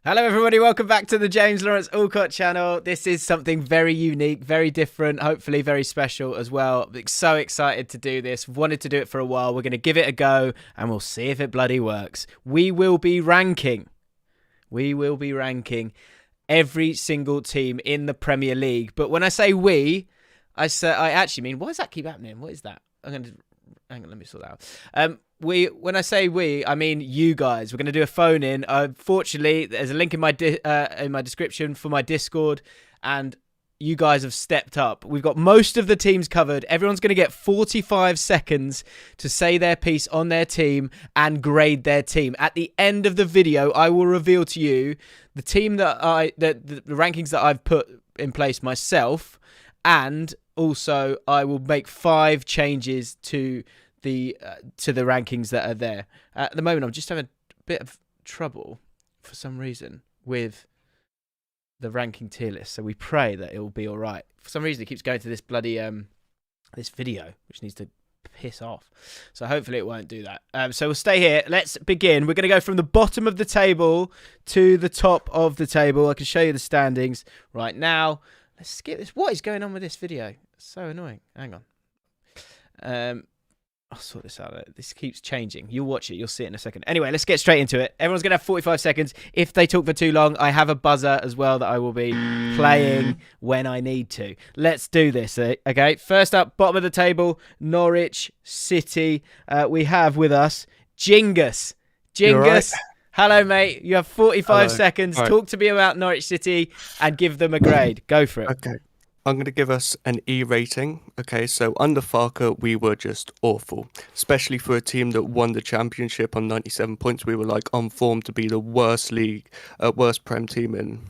Hello everybody, welcome back to the James Lawrence Allcott channel. This is something very unique, very different, hopefully very special as well. I'm so excited to do this. Wanted to do it for a while. We're going to give it a go and we'll see if it bloody works. We will be ranking every single team in the Premier League. But when I say we, I actually mean, why does that keep happening? What is that? Hang on, let me sort that out. When I say we, I mean you guys. We're going to do a phone in. Fortunately, there's a link in my description for my Discord, and you guys have stepped up. We've got most of the teams covered. Everyone's going to get 45 seconds to say their piece on their team and grade their team. At the end of the video, I will reveal to you the team the rankings that I've put in place myself, and also I will make 5 changes to the rankings that are there. At the moment, I'm just having a bit of trouble for some reason with the ranking tier list, so we pray that it will be all right. For some reason, it keeps going to this bloody this video, which needs to piss off. So hopefully it won't do that. So we'll stay here. Let's begin. We're going to go from the bottom of the table to the top of the table. I can show you the standings right now. Let's skip this. What is going on with this video? It's so annoying. Hang on. I'll sort this out. This keeps changing. You'll watch it. You'll see it in a second. Anyway, let's get straight into it. Everyone's going to have 45 seconds. If they talk for too long, I have a buzzer as well that I will be playing when I need to. Let's do this. Okay. First up, bottom of the table, Norwich City. We have with us Jingus. Jingus. Right? Hello, mate. You have 45 seconds. Right. Talk to me about Norwich City and give them a grade. Go for it. Okay. I'm going to give us an E rating. Okay, so under Farker, we were just awful, especially for a team that won the championship on 97 points. We were like on form to be the worst Prem team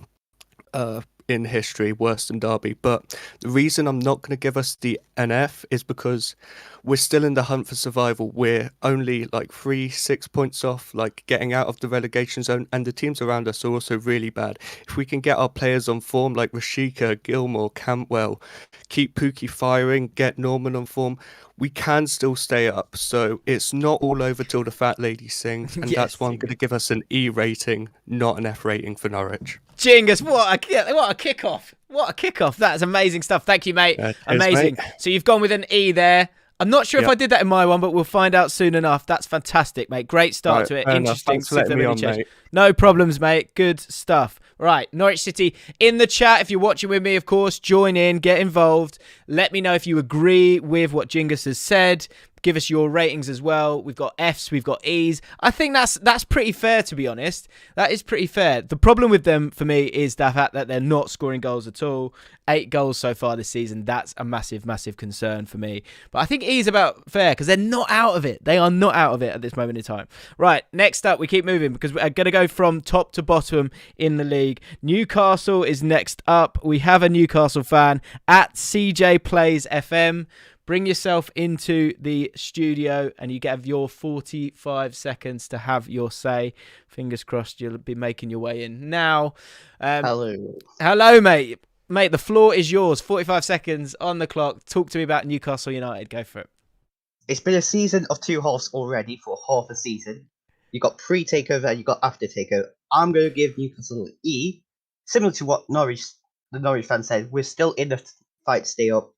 in history, worse than Derby. But the reason I'm not going to give us the NF is because we're still in the hunt for survival. We're only like 3-6 points off, like getting out of the relegation zone, and the teams around us are also really bad. If we can get our players on form, like Rashika, Gilmore, Cantwell, keep Pookie firing, get Norman on form, we can still stay up. So it's not all over till the fat lady sings, and yes, that's why I'm going to give us an E rating, not an F rating for Norwich. Jingus, what a kickoff. What a kickoff. That's amazing stuff. Thank you, mate. Amazing. Mate. So you've gone with an E there. I'm not sure if I did that in my one, but we'll find out soon enough. That's fantastic, mate. Great start to it. Interesting. Thanks for letting me on, mate. No problems, mate. Good stuff. Right, Norwich City in the chat. If you're watching with me, of course, join in, get involved. Let me know if you agree with what Jingus has said. Give us your ratings as well. We've got Fs, we've got Es. I think that's pretty fair, to be honest. That is pretty fair. The problem with them, for me, is the fact that they're not scoring goals at all. 8 goals so far this season. That's a massive, massive concern for me. But I think E is about fair because they're not out of it. They are not out of it at this moment in time. Right, next up, we keep moving because we're going to go from top to bottom in the league. Newcastle is next up. We have a Newcastle fan at CJ Plays FM. Bring yourself into the studio and you have your 45 seconds to have your say. Fingers crossed you'll be making your way in now. Hello, mate. Mate, the floor is yours. 45 seconds on the clock. Talk to me about Newcastle United. Go for it. It's been a season of 2 halves already for half a season. You got pre-takeover and you got after takeover. I'm going to give Newcastle an E. Similar to what the Norwich fan said, we're still in the fight to stay up.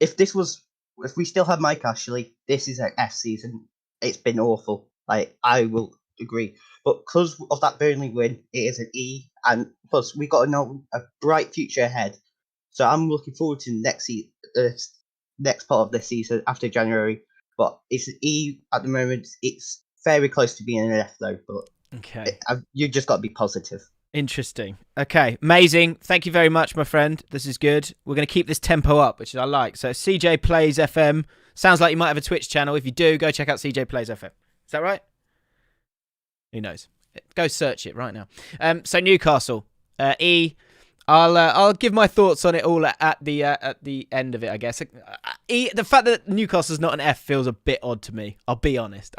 If we still had Mike Ashley, this is an F season. It's been awful. I will agree. But because of that Burnley win, it is an E. And plus, we got a bright future ahead. So I'm looking forward to next part of this season after January. But it's an E at the moment. It's very close to being an F though. But okay, you just got to be positive. Interesting. Okay, amazing. Thank you very much, my friend. This is good. We're going to keep this tempo up, which I like. So CJ Plays FM. Sounds like you might have a Twitch channel. If you do, go check out CJ Plays FM. Is that right? Who knows? Go search it right now. So Newcastle, E. I'll give my thoughts on it all at the end of it, I guess. The fact that Newcastle's not an F feels a bit odd to me. I'll be honest.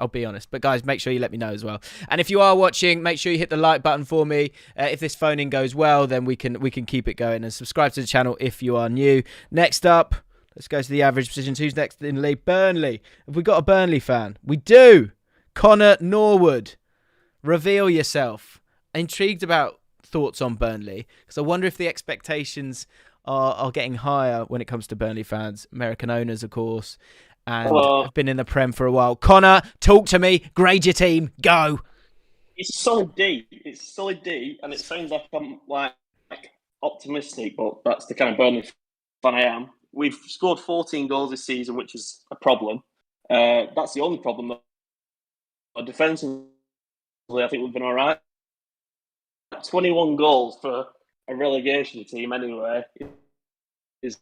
But guys, make sure you let me know as well. And if you are watching, make sure you hit the like button for me. If this phone-in goes well, then we can keep it going. And subscribe to the channel if you are new. Next up, let's go to the average positions. Who's next in the league? Burnley. Have we got a Burnley fan? We do. Connor Norwood. Reveal yourself. intrigued about thoughts on Burnley, because I wonder if the expectations are getting higher when it comes to Burnley fans, American owners, of course, and have been in the Prem for a while. Connor, talk to me. Grade your team. Go. It's solid D. It's solid D, and it sounds like I'm optimistic, but that's the kind of Burnley fan I am. We've scored 14 goals this season, which is a problem. That's the only problem. Defensively, I think we've been all right. 21 goals for a relegation team, anyway, is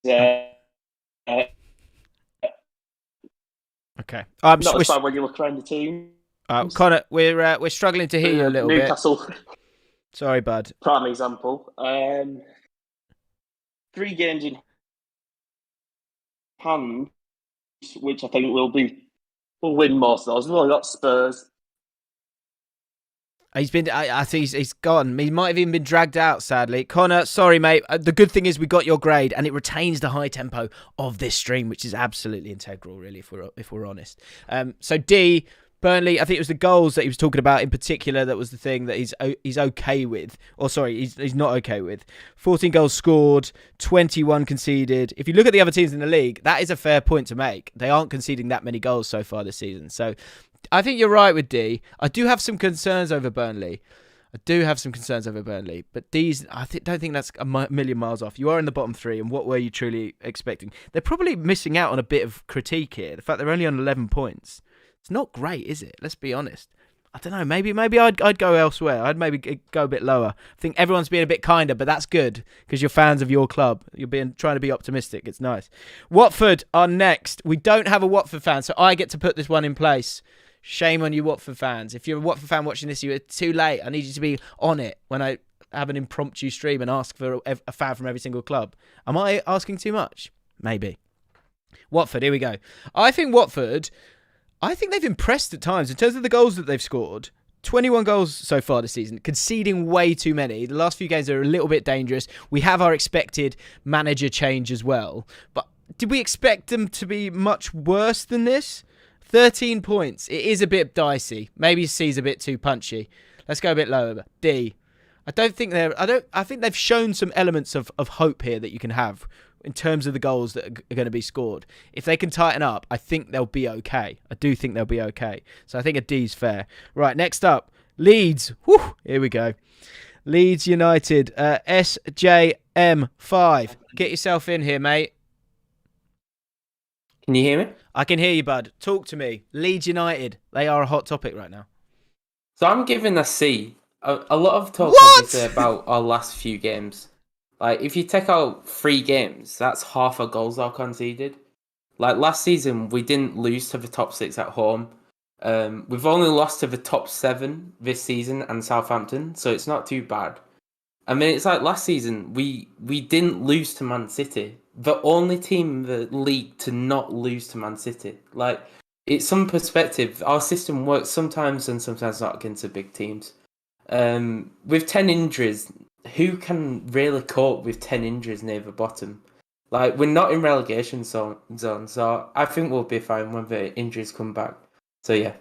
okay. Not as bad when you look around the team. Connor, we're struggling to hear you a little Newcastle. bit. Sorry, bud. Prime example. 3 games in hand, which I think we'll win most of those. We've only got Spurs. He's been. I think he's gone. He might have even been dragged out. Sadly, Connor. Sorry, mate. The good thing is we got your grade, and it retains the high tempo of this stream, which is absolutely integral, really, if we're honest. So D. Burnley, I think it was the goals that he was talking about in particular that was the thing that he's okay with. Or sorry, he's not okay with. 14 goals scored, 21 conceded. If you look at the other teams in the league, that is a fair point to make. They aren't conceding that many goals so far this season. So I think you're right with D. I do have some concerns over Burnley. But D's, don't think that's a million miles off. You are in the bottom 3, and what were you truly expecting? They're probably missing out on a bit of critique here. The fact they're only on 11 points. It's not great, is it? Let's be honest. I don't know. Maybe I'd go elsewhere. I'd maybe go a bit lower. I think everyone's being a bit kinder, but that's good because you're fans of your club. You're trying to be optimistic. It's nice. Watford are next. We don't have a Watford fan, so I get to put this one in place. Shame on you, Watford fans. If you're a Watford fan watching this, you're too late. I need you to be on it when I have an impromptu stream and ask for a fan from every single club. Am I asking too much? Maybe. Watford, here we go. I think they've impressed at times in terms of the goals that they've scored. 21 goals so far this season, conceding way too many. The last few games are a little bit dangerous. We have our expected manager change as well. But did we expect them to be much worse than this? 13 points. It is a bit dicey. Maybe C's a bit too punchy. Let's go a bit lower. D. I think they've shown some elements of hope here that you can have in terms of the goals that are going to be scored. If they can tighten up, I think they'll be okay. I do think they'll be okay. So I think a D's fair. Right, next up, Leeds. Whew, here we go. Leeds United, SJM5. Get yourself in here, mate. Can you hear me? I can hear you, bud. Talk to me. Leeds United, they are a hot topic right now. So I'm giving a C. A lot of talk obviously about our last few games. Like, if you take out 3 games, that's half our goals are conceded. Like, last season, we didn't lose to the top 6 at home. We've only lost to the top 7 this season and Southampton, so it's not too bad. I mean, it's like last season, we didn't lose to Man City. The only team in the league to not lose to Man City. Like, it's some perspective. Our system works sometimes and sometimes not against the big teams. With 10 injuries, who can really cope with 10 injuries near the bottom? Like, we're not in relegation zone, so I think we'll be fine when the injuries come back. So, yeah.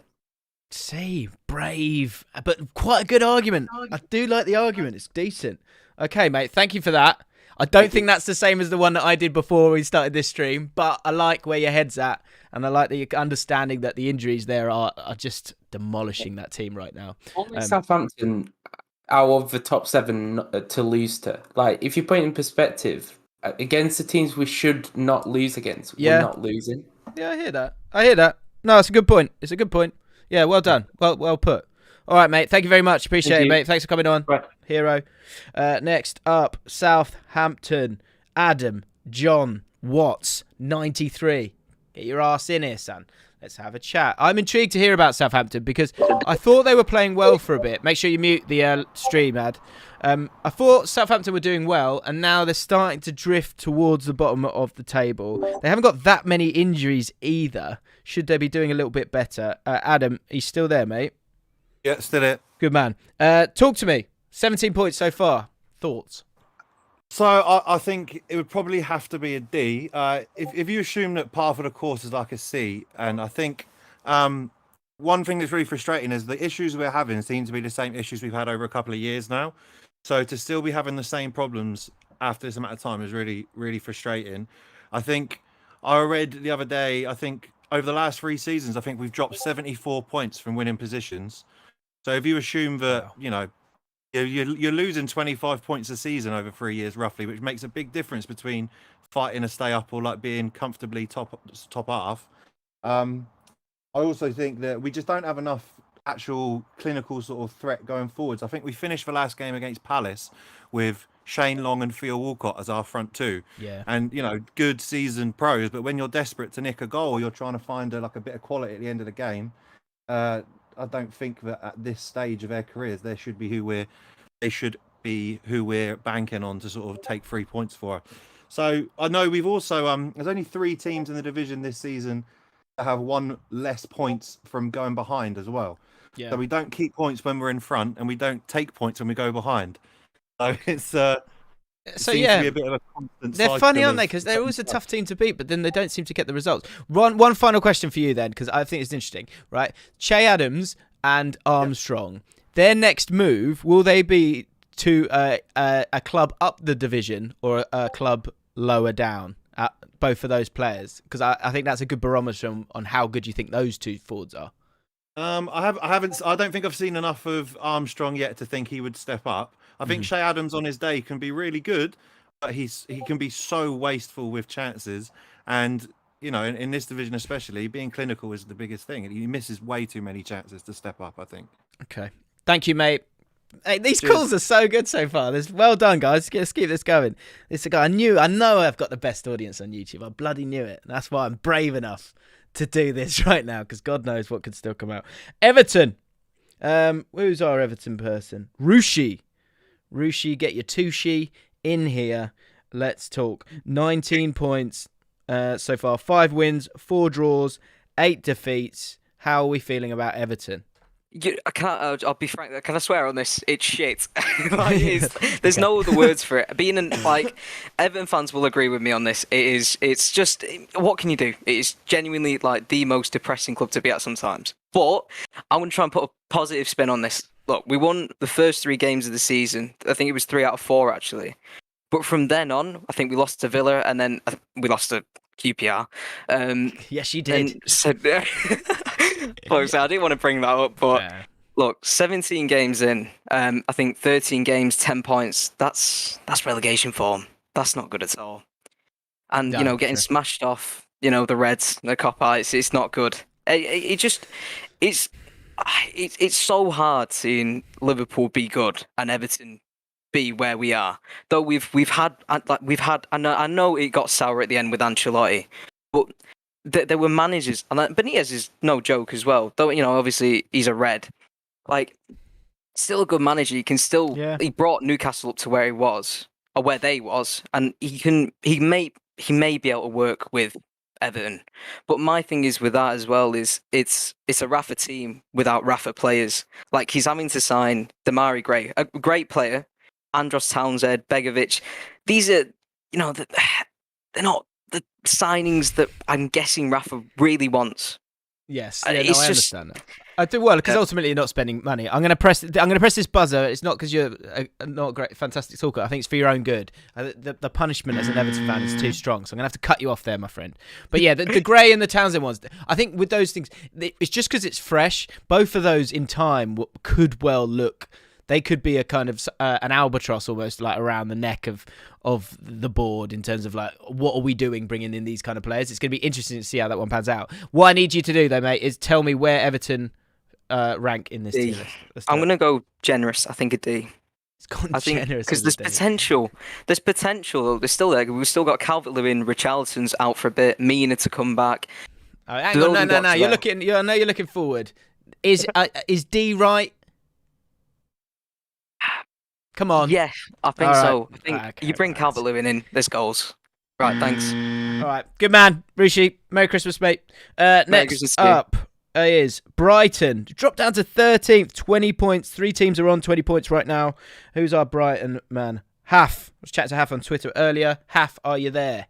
See, brave, but quite a good argument. I do like the argument. It's decent. Okay, mate, thank you for that. I don't think that's the same as the one that I did before we started this stream, but I like where your head's at, and I like the understanding that the injuries there are just demolishing that team right now. Only Southampton out of the top 7 to lose to. Like, if you put it in perspective, against the teams we should not lose against, we're not losing. Yeah, I hear that. No, it's a good point. Yeah, well done. Well put. All right, mate. Thank you very much. Appreciate it, mate. Thanks for coming on. Right. Hero. Next up, Southampton. Adam, John, Watts, 93. Get your ass in here, son. Let's have a chat. I'm intrigued to hear about Southampton because I thought they were playing well for a bit. Make sure you mute the stream, Ad. I thought Southampton were doing well, and now they're starting to drift towards the bottom of the table. They haven't got that many injuries either. Should they be doing a little bit better? Adam, he's still there, mate? Yeah, still here. Good man. Talk to me. 17 points so far. Thoughts? So I think it would probably have to be a D. If you assume that par for the course is like a C, and I think one thing that's really frustrating is the issues we're having seem to be the same issues we've had over a couple of years now. So to still be having the same problems after this amount of time is really, really frustrating. I think I read the other day, I think over the last 3 seasons, I think we've dropped 74 points from winning positions. So if you assume that, you're losing 25 points a season over 3 years roughly, which makes a big difference between fighting a stay up or like being comfortably top half. I also think that we just don't have enough actual clinical sort of threat going forwards. I think we finished the last game against Palace with Shane Long and Theo Walcott as our front two. Yeah. And, good seasoned pros. But when you're desperate to nick a goal, you're trying to find a bit of quality at the end of the game. I don't think that at this stage of their careers, they should be who we're banking on to sort of take 3 points for. So I know we've also, there's only 3 teams in the division this season have 1 less points from going behind as well. Yeah. So we don't keep points when we're in front, and we don't take points when we go behind. So it's so seems to be a bit of a constant they're cycle funny, aren't they? Because they're always a tough team to beat, but then they don't seem to get the results. One final question for you then, because I think it's interesting, right? Che Adams and Armstrong, their next move, will they be to a club up the division or a club lower down? Both of those players, because I think that's a good barometer on how good you think those two forwards are. I don't think I've seen enough of Armstrong yet to think he would step up. I think Che Adams on his day can be really good, but he can be so wasteful with chances. And in this division especially, being clinical is the biggest thing. He misses way too many chances to step up, I think. Okay, thank you, mate. Hey, these calls are so good so far. Well done, guys. Let's keep this going. This is a guy I know I've got the best audience on YouTube. I bloody knew it. That's why I'm brave enough to do this right now, because God knows what could still come out. Everton. Who's our Everton person? Rushi, get your Tushi in here. Let's talk. 19 points so far. 5 wins, 4 draws, 8 defeats. How are we feeling about Everton? I can't. I'll be frank. Can I swear on this? It's shit. There's no other words for it. Everton fans will agree with me on this. It's just, what can you do? It is genuinely the most depressing club to be at sometimes. But I'm going to try and put a positive spin on this. Look, we won the first 3 games of the season. I think it was 3 out of 4 actually. But from then on, I think we lost to Villa, and then we lost to QPR. Yes, you did. Look, so I didn't want to bring that up, but look, 17 games in, I think 13 games, 10 points. That's relegation form. That's not good at all. And getting smashed off, the Reds, the cop-outs, it's not good. It's so hard seeing Liverpool be good and Everton be where we are. Though we've had. I know it got sour at the end with Ancelotti, but there were managers, and Benitez is no joke as well. Though obviously he's a red, still a good manager. He can still he brought Newcastle up to where he was or where they was, and he may be able to work with Everton. But my thing is with that as well is it's a Rafa team without Rafa players. He's having to sign Damari Gray, a great player, Andros Townsend, Begovic. These are they're not the signings that I'm guessing Rafa really wants. Yes, I understand that. I do well because ultimately you're not spending money. I'm going to press this buzzer. It's not because you're not a great, fantastic talker. I think it's for your own good. The punishment as an Everton fan is too strong, so I'm going to have to cut you off there, my friend. But yeah, the Gray and the Townsend ones. I think with those things, it's just because it's fresh. Both of those in time could well look. They could be a kind of an albatross almost around the neck of the board in terms of what are we doing bringing in these kind of players. It's going to be interesting to see how that one pans out. What I need you to do though, mate, is tell me where Everton rank in this tier list. I'm going to go generous. I think a D. It's gone generous because there's potential. There's potential. There's still there. We've still got Calvert-Lewin, Richarlison's out for a bit. Mina to come back. Oh, hang on, no. You're looking. I know you're looking forward. Is D right? Come on. Yeah, I think so. I think Okay, you bring Calvert-Lewin in, there's goals. Right, thanks. All right, good man, Rishi. Merry Christmas, mate. Next up is Brighton. Dropped down to 13th, 20 points. 3 teams are on 20 points right now. Who's our Brighton man? Haf. I was chatting to Haf on Twitter earlier. Haf, are you there?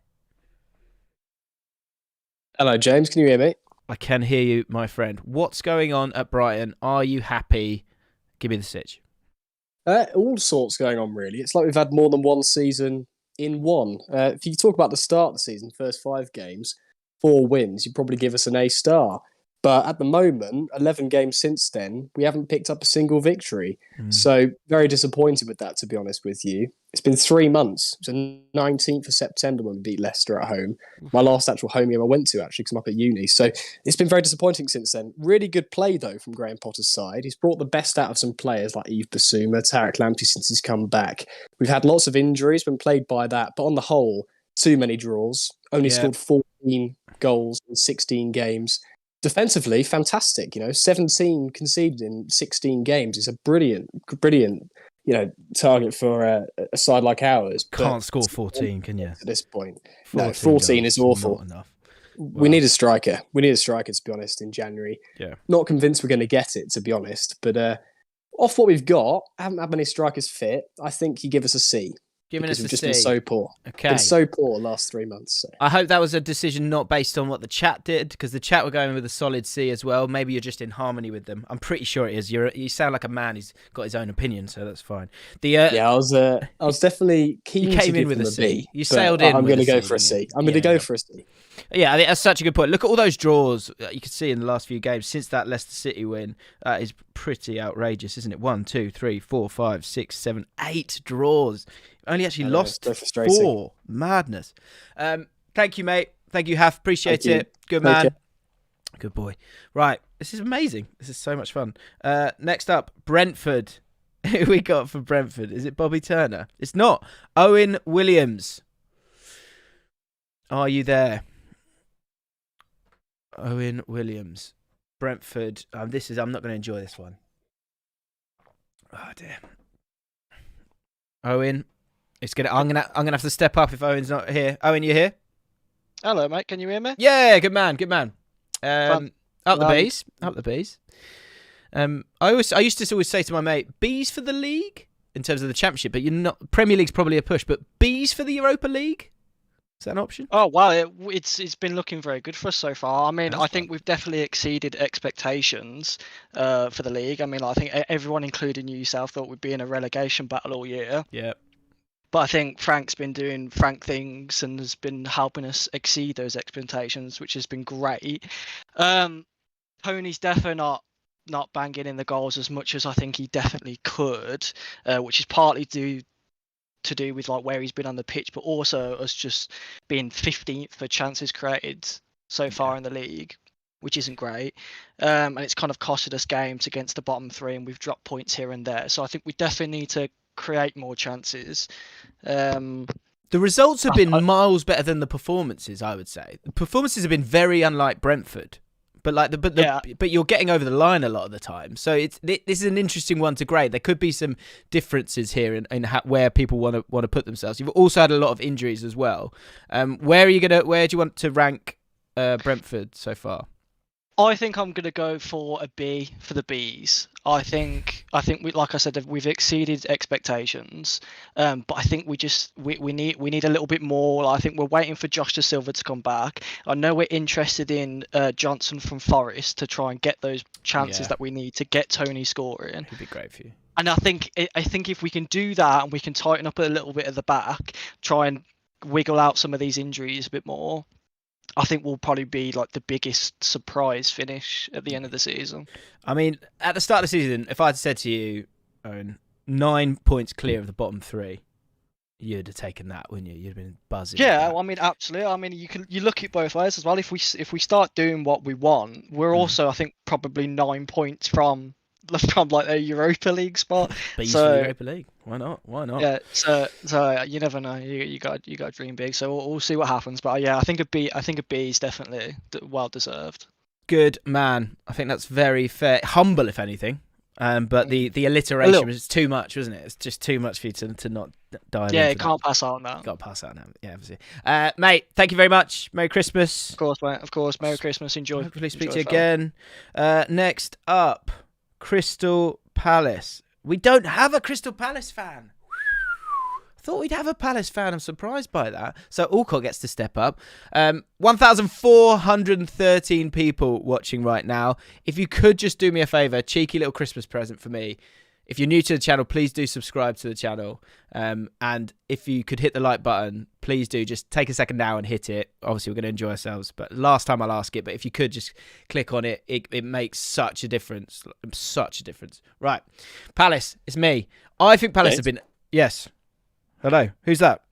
Hello, James. Can you hear me? I can hear you, my friend. What's going on at Brighton? Are you happy? Give me the sitch. All sorts going on, really. It's like we've had more than one season in one. If you talk about the start of the season, first 5 games, 4 wins, you'd probably give us an A star. But at the moment, 11 games since then, we haven't picked up a single victory. So very disappointed with that, to be honest with you. It's been 3 months. It was the 19th of September when we beat Leicester at home. My last actual home game I went to, actually, because I'm up at uni. So it's been very disappointing since then. Really good play, though, from Graham Potter's side. He's brought the best out of some players like Yves Bissouma, Tarek Lamptey since he's come back. We've had lots of injuries, been played by that. But on the whole, too many draws. Only scored 14 goals in 16 games. Defensively, fantastic. 17 conceded in 16 games. It's a brilliant, target for a side like ours. Can't score 14, can you? At this point, 14 is awful. Not enough. We need a striker. We need a striker, to be honest, in January. Yeah. Not convinced we're going to get it, to be honest. But off what we've got, I haven't had many strikers fit. I think you give us a C. Giving us a We've just C. been so poor. Okay. Been so poor the last 3 months. So. I hope that was a decision not based on what the chat did, because the chat were going with a solid C as well. Maybe you're just in harmony with them. I'm pretty sure it is. You sound like a man who's got his own opinion, so that's fine. I was definitely keen you came to in give with them a C. B, You sailed in. I'm going to go for a C. I'm going to go for a C. Yeah, I think that's such a good point. Look at all those draws you can see in the last few games since that Leicester City win. That is pretty outrageous, isn't it? 1, 2, 3, 4, 5, 6, 7, 8 draws. Only actually lost 4. Madness. Thank you, mate. Thank you, Haf. Appreciate it. Good man. Good boy. Right. This is amazing. This is so much fun. Next up, Brentford. Who we got for Brentford? Is it Bobby Turner? It's not. Owen Williams. Are you there? Owen Williams. Brentford. I'm not going to enjoy this one. Oh, dear. Owen. I'm gonna have to step up if Owen's not here. Owen, you here? Hello, mate. Can you hear me? Yeah, good man. Up the bees. I used to always say to my mate, bees for the league in terms of the championship, but you're not. Premier League's probably a push, but bees for the Europa League. Is that an option? Oh wow, it's been looking very good for us so far. I mean, I think we've definitely exceeded expectations for the league. I mean, I think everyone, including yourself, thought we'd be in a relegation battle all year. Yeah. But I think Frank's been doing Frank things and has been helping us exceed those expectations, which has been great. Tony's definitely not banging in the goals as much as I think he definitely could, which is partly to do with like where he's been on the pitch, but also us just being 15th for chances created so far in the league, which isn't great. And it's kind of costed us games against the bottom 3, and we've dropped points here and there. So I think we definitely need to create more chances. The results have been miles better than the performances, I would say. The performances have been very unlike Brentford, but you're getting over the line a lot of the time. So this is an interesting one to grade. There could be some differences here in where people want to put themselves. You've also had a lot of injuries as well. Where do you want to rank Brentford so far? I think I'm going to go for a B for the Bees. I think we, like I said, we've exceeded expectations. But I think we need a little bit more. I think we're waiting for Josh Da Silva to come back. I know we're interested in Johnson from Forest to try and get those chances that we need to get Tony scoring. It'd be great for you. And I think if we can do that and we can tighten up a little bit at the back, try and wiggle out some of these injuries a bit more, I think will probably be like the biggest surprise finish at the end of the season. I mean, at the start of the season, if I'd said to you, Owen, 9 points clear of the bottom 3, you'd have taken that, wouldn't you? You'd have been buzzing. Yeah, I mean, absolutely. I mean, you look at both ways as well. If we start doing what we want, we're also, I think, probably 9 points from like a Europa League spot. Beast for the Europa League. Why not? Yeah. So you never know. You got to dream big. So we'll see what happens. But yeah, I think a B is definitely well deserved. Good man. I think that's very fair. Humble, if anything. But the alliteration was too much, wasn't it? It's just too much for you to not dive into. Yeah, you can't pass out now. Got to pass out now. Yeah, obviously. Mate, thank you very much. Merry Christmas. Of course, mate. Of course. Merry Christmas. Enjoy. Hopefully speak to you again. Next up, Crystal Palace. We don't have a Crystal Palace fan. thought we'd have a Palace fan. I'm surprised by that. So Allcott gets to step up. 1,413 people watching right now. If you could just do me a favour, cheeky little Christmas present for me. If you're new to the channel, please do subscribe to the channel. And if you could hit the like button, please do. Just take a second now and hit it. Obviously, we're going to enjoy ourselves. But last time I'll ask it. But if you could just click on it, it makes such a difference. Such a difference. Right. Palace, it's me. I think Palace have been... Yes. Hello. Who's that?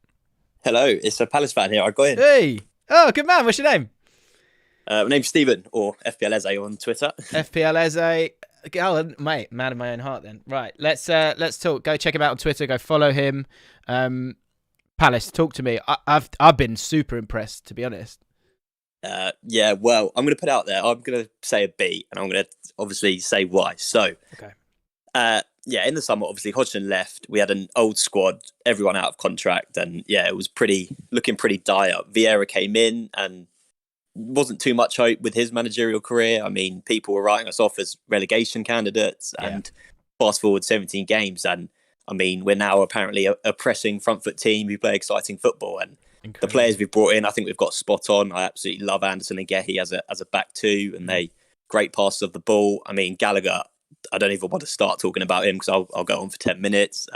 Hello. It's a Palace fan here. I got in. Hey. Oh, good man. What's your name? My name's Stephen, or FPL Eze on Twitter. FPL Eze. Oh, mate, man of my own heart then. Right, let's talk. Go check him out on Twitter. Go follow him. Palace, talk to me. I've been super impressed, to be honest. Yeah, well, I'm going to put out there. I'm going to say a B, and I'm going to obviously say why. So, okay. Yeah, in the summer, obviously Hodgson left. We had an old squad, everyone out of contract, and yeah, it was looking pretty dire. Vieira came in and wasn't too much hope with his managerial career. I mean, people were writing us off as relegation candidates, and fast forward 17 games, and I mean, we're now apparently a pressing front foot team who play exciting football. And the players we've brought in, I think we've got spot on. I absolutely love Anderson and Gehi as a back two, and they great passes of the ball. I mean, Gallagher, I don't even want to start talking about him because I'll go on for 10 minutes.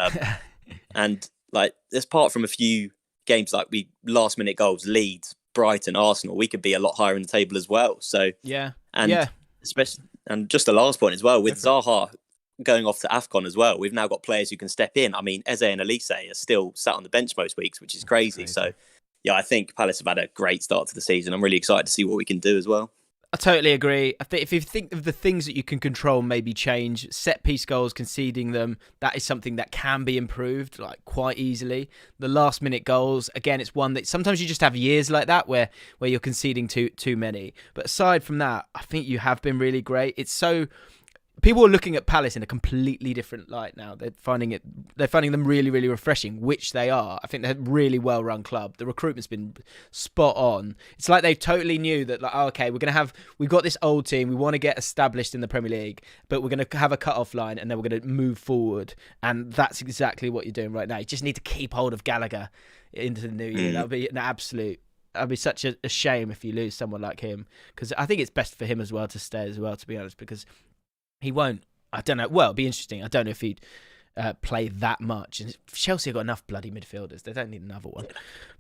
And like, apart from a few games like last minute goals, Leeds, Brighton, Arsenal, we could be a lot higher in the table as well. So especially, and just the last point as well, with Zaha going off to AFCON as well, we've now got players who can step in. I mean, Eze and Elise are still sat on the bench most weeks, which is crazy. So yeah, I think Palace have had a great start to the season. I'm really excited to see what we can do as well. I totally agree. I think if you think of the things that you can control, maybe change set piece goals, conceding them, that is something that can be improved like quite easily. The last minute goals, again, it's one that sometimes you just have years like that where you're conceding too many. But aside from that, I think you have been really great. It's so people are looking at Palace in a completely different light now. They're finding them really, really refreshing, which they are. I think they're a really well-run club. The recruitment's been spot on. It's like they totally knew that, like, oh, okay, we've got this old team. We want to get established in the Premier League, but we're going to have a cut-off line, and then we're going to move forward. And that's exactly what you're doing right now. You just need to keep hold of Gallagher into the new year. That'll be an absolute... That'd be such a shame if you lose someone like him, because I think it's best for him as well to stay as well, to be honest, because he won't. I don't know. Well, it'd be interesting. I don't know if he'd play that much. And Chelsea have got enough bloody midfielders. They don't need another one.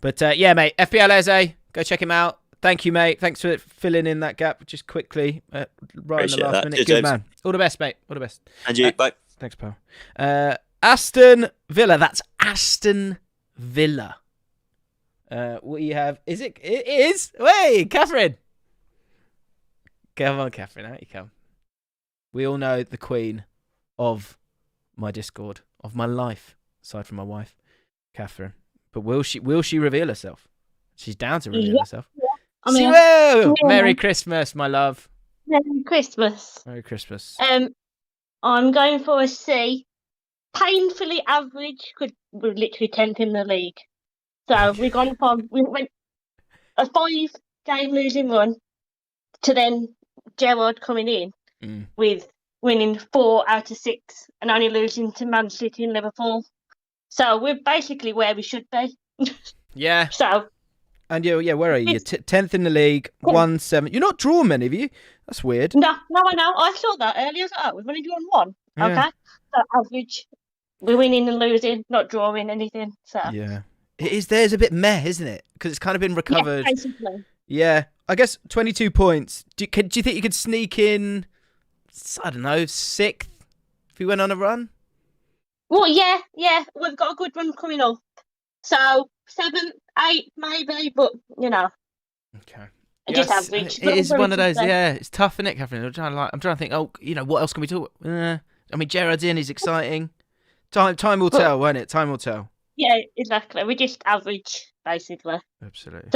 But yeah, mate. FPL Eze, go check him out. Thank you, mate. Thanks for filling in that gap just quickly, right Appreciate in the last minute. Cheers, Good James. Man. All the best, mate. All the best. And you, bye. Thanks, pal. Aston Villa. That's Aston Villa. What you have? Is it? It is. Wait, Catherine. Come on, Catherine. Out you come. We all know the queen of my Discord, of my life, aside from my wife, Catherine. But will she reveal herself? She's down to reveal herself. Yeah. She will. Merry Christmas, my love. Merry Christmas. Merry Christmas. I'm going for a C. Painfully average. We're literally 10th in the league. So we went a 5-game losing run to then Gerrard coming in with winning 4 out of 6 and only losing to Man City and Liverpool. So we're basically where we should be. Yeah. So. And yeah, where are you? 10th in the league, 1-7. You're not drawn many of you. That's weird. No, I know. I saw that earlier. I was like, oh, we've only drawn 1. Yeah. Okay. So average. We're winning and losing, not drawing anything. So. Yeah. It is. There's a bit meh, isn't it? Because it's kind of been recovered. Yeah, basically. Yeah. I guess 22 points. Do you think you could sneak in, I don't know, 6th if you went on a run? Well, yeah. We've got a good run coming up. So 7th, 8th, maybe, but, you know. Okay. Just average. It is one of those, yeah. It's tough, isn't it, Catherine? I'm trying to think, what else can we talk about? I mean, Gerrard's in, he's exciting. Time will tell, won't it? Time will tell. Yeah, exactly. We're just average, basically. Absolutely.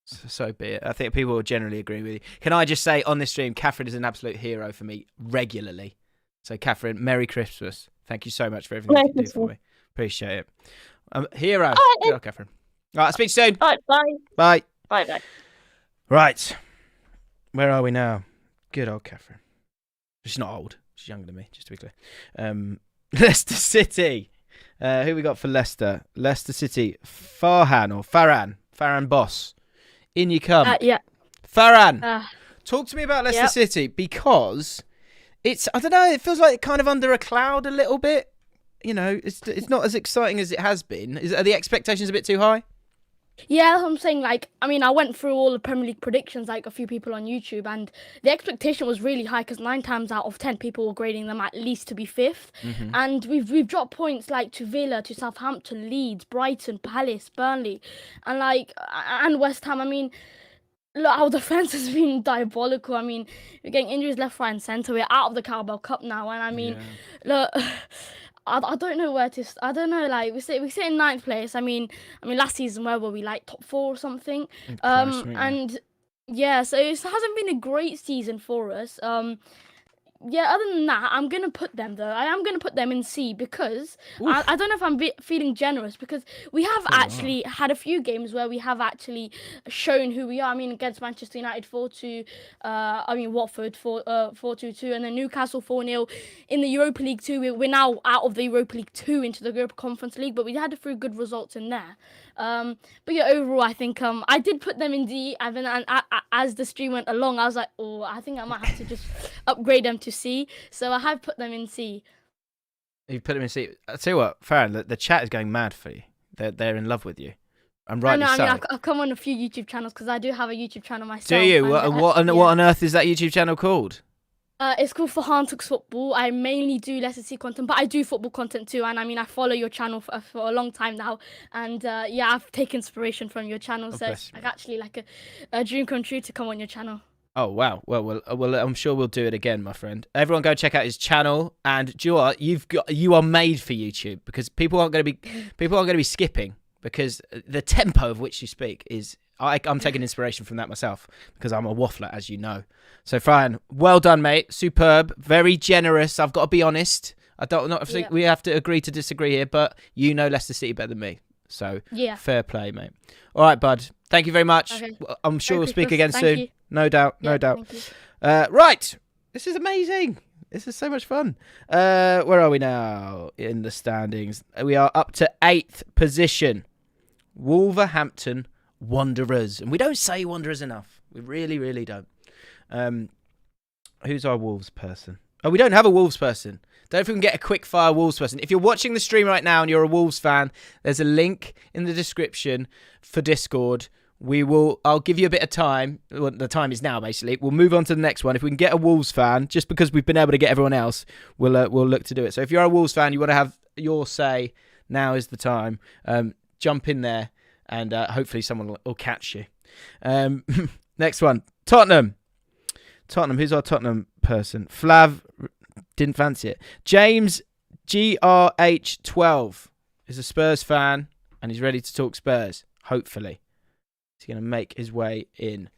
So be it. I think people will generally agree with you. Can I just say on this stream, Catherine is an absolute hero for me regularly. So, Catherine, Merry Christmas. Thank you so much for everything you do for me. Appreciate it. Hero. Good old Catherine. All right, I'll speak soon. All right, bye. Bye. Bye. Right. Where are we now? Good old Catherine. She's not old. She's younger than me, just to be clear. Leicester City. Who we got for Leicester? Leicester City. Farhan Boss. In you come. Yeah. Farhan, talk to me about Leicester City, because I don't know, it feels like kind of under a cloud a little bit. You know, it's not as exciting as it has been. Are the expectations a bit too high? Yeah, that's what I'm saying. Like, I mean, I went through all the Premier League predictions, like a few people on YouTube, and the expectation was really high because 9 times out of 10 people were grading them at least to be 5th. Mm-hmm. And we've dropped points like to Villa, to Southampton, Leeds, Brighton, Palace, Burnley, and West Ham. I mean, look, our defense has been diabolical. I mean, we're getting injuries left, right, and centre. We're out of the Carabao Cup now, and I mean, look. I don't know where to. I don't know. Like we sit in 9th place. I mean, last season where were we? Like top 4 or something. And yeah, so it hasn't been a great season for us. Yeah, other than that, I'm going to put them, though. I am going to put them in C because I don't know if I'm feeling generous, because we have actually had a few games where we have actually shown who we are. I mean, against Manchester United 4-2, Watford 4-2, and then Newcastle 4-0. In the Europa League 2, we're now out of the Europa League 2 into the Europa Conference League, but we had a few good results in there. But yeah, overall, I think I did put them in D. And as the stream went along, I was like, oh, I think I might have to just upgrade them to C. So I have put them in C. You put them in C. I'll tell you what, Farhan, the chat is going mad for you. They're in love with you. And rightly so. I mean, I've come on a few YouTube channels because I do have a YouTube channel myself. Do you? What on earth is that YouTube channel called? It's called Farhan Talks Football. I mainly do Leicester City content, but I do football content too. And I mean, I follow your channel for a long time now. And I've taken inspiration from your channel. So it's actually like a dream come true to come on your channel. Oh, wow. Well, I'm sure we'll do it again, my friend. Everyone go check out his channel. And do you know what? You are made for YouTube, because people aren't going to be skipping, because the tempo of which you speak is... I'm taking inspiration from that myself, because I'm a waffler, as you know. So, Farhan, well done, mate. Superb. Very generous. I've got to be honest. We have to agree to disagree here, but you know Leicester City better than me. So, fair play, mate. All right, bud. Thank you very much. Okay. I'm sure we'll speak again soon. You. No doubt. Right. This is amazing. This is so much fun. Where are we now in the standings? We are up to 8th position. Wolverhampton Wanderers. And we don't say Wanderers enough. We really, really don't. Who's our Wolves person? Oh, we don't have a Wolves person. Don't know if we can get a quick fire Wolves person. If you're watching the stream right now and you're a Wolves fan, there's a link in the description for Discord. I'll give you a bit of time. Well, the time is now, basically. We'll move on to the next one. If we can get a Wolves fan, just because we've been able to get everyone else, we'll look to do it. So if you're a Wolves fan, you want to have your say, now is the time. Jump in there, and hopefully someone will catch you. Next one. Tottenham. Who's our Tottenham person? Flav didn't fancy it. James GRH12 is a Spurs fan, and he's ready to talk Spurs, hopefully. He's going to make his way in.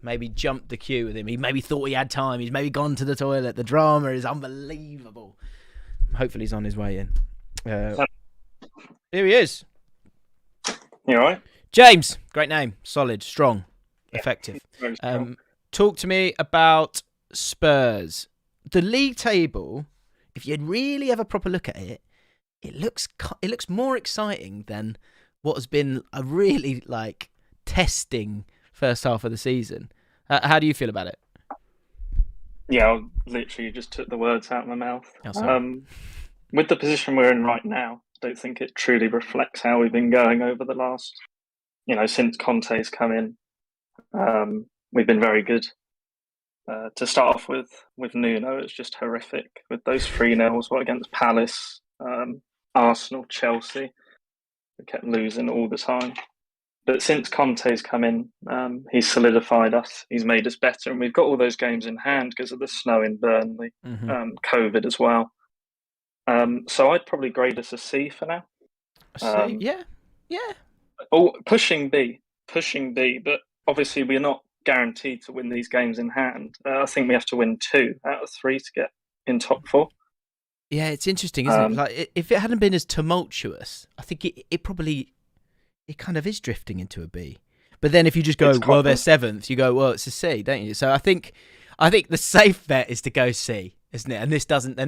Maybe jump the queue with him. He maybe thought he had time. He's maybe gone to the toilet. The drama is unbelievable. Hopefully he's on his way in. Here he is. You all right? James. Great name. Solid, strong, effective. Talk to me about Spurs. The league table, if you really have a proper look at it, it looks more exciting than what has been a really testing first half of the season. How do you feel about it? Yeah, I literally just took the words out of my mouth. Oh, with the position we're in right now, I don't think it truly reflects how we've been going over the last, since Conte's come in. We've been very good. To start off with Nuno, it's just horrific. With those 3-0s, against Palace, Arsenal, Chelsea, we kept losing all the time. But since Conte's come in, he's solidified us. He's made us better, and we've got all those games in hand because of the snow in Burnley, COVID as well. So I'd probably grade us a C for now. A C, yeah. Oh, pushing B, but obviously we're not guaranteed to win these games in hand. I think we have to win 2 out of 3 to get in top 4. Yeah, it's interesting, isn't it? If it hadn't been as tumultuous, I think it probably kind of is drifting into a B. But then if you just go, well, they're 7th, you go, well, it's a C, don't you? So I think the safe bet is to go C, isn't it? And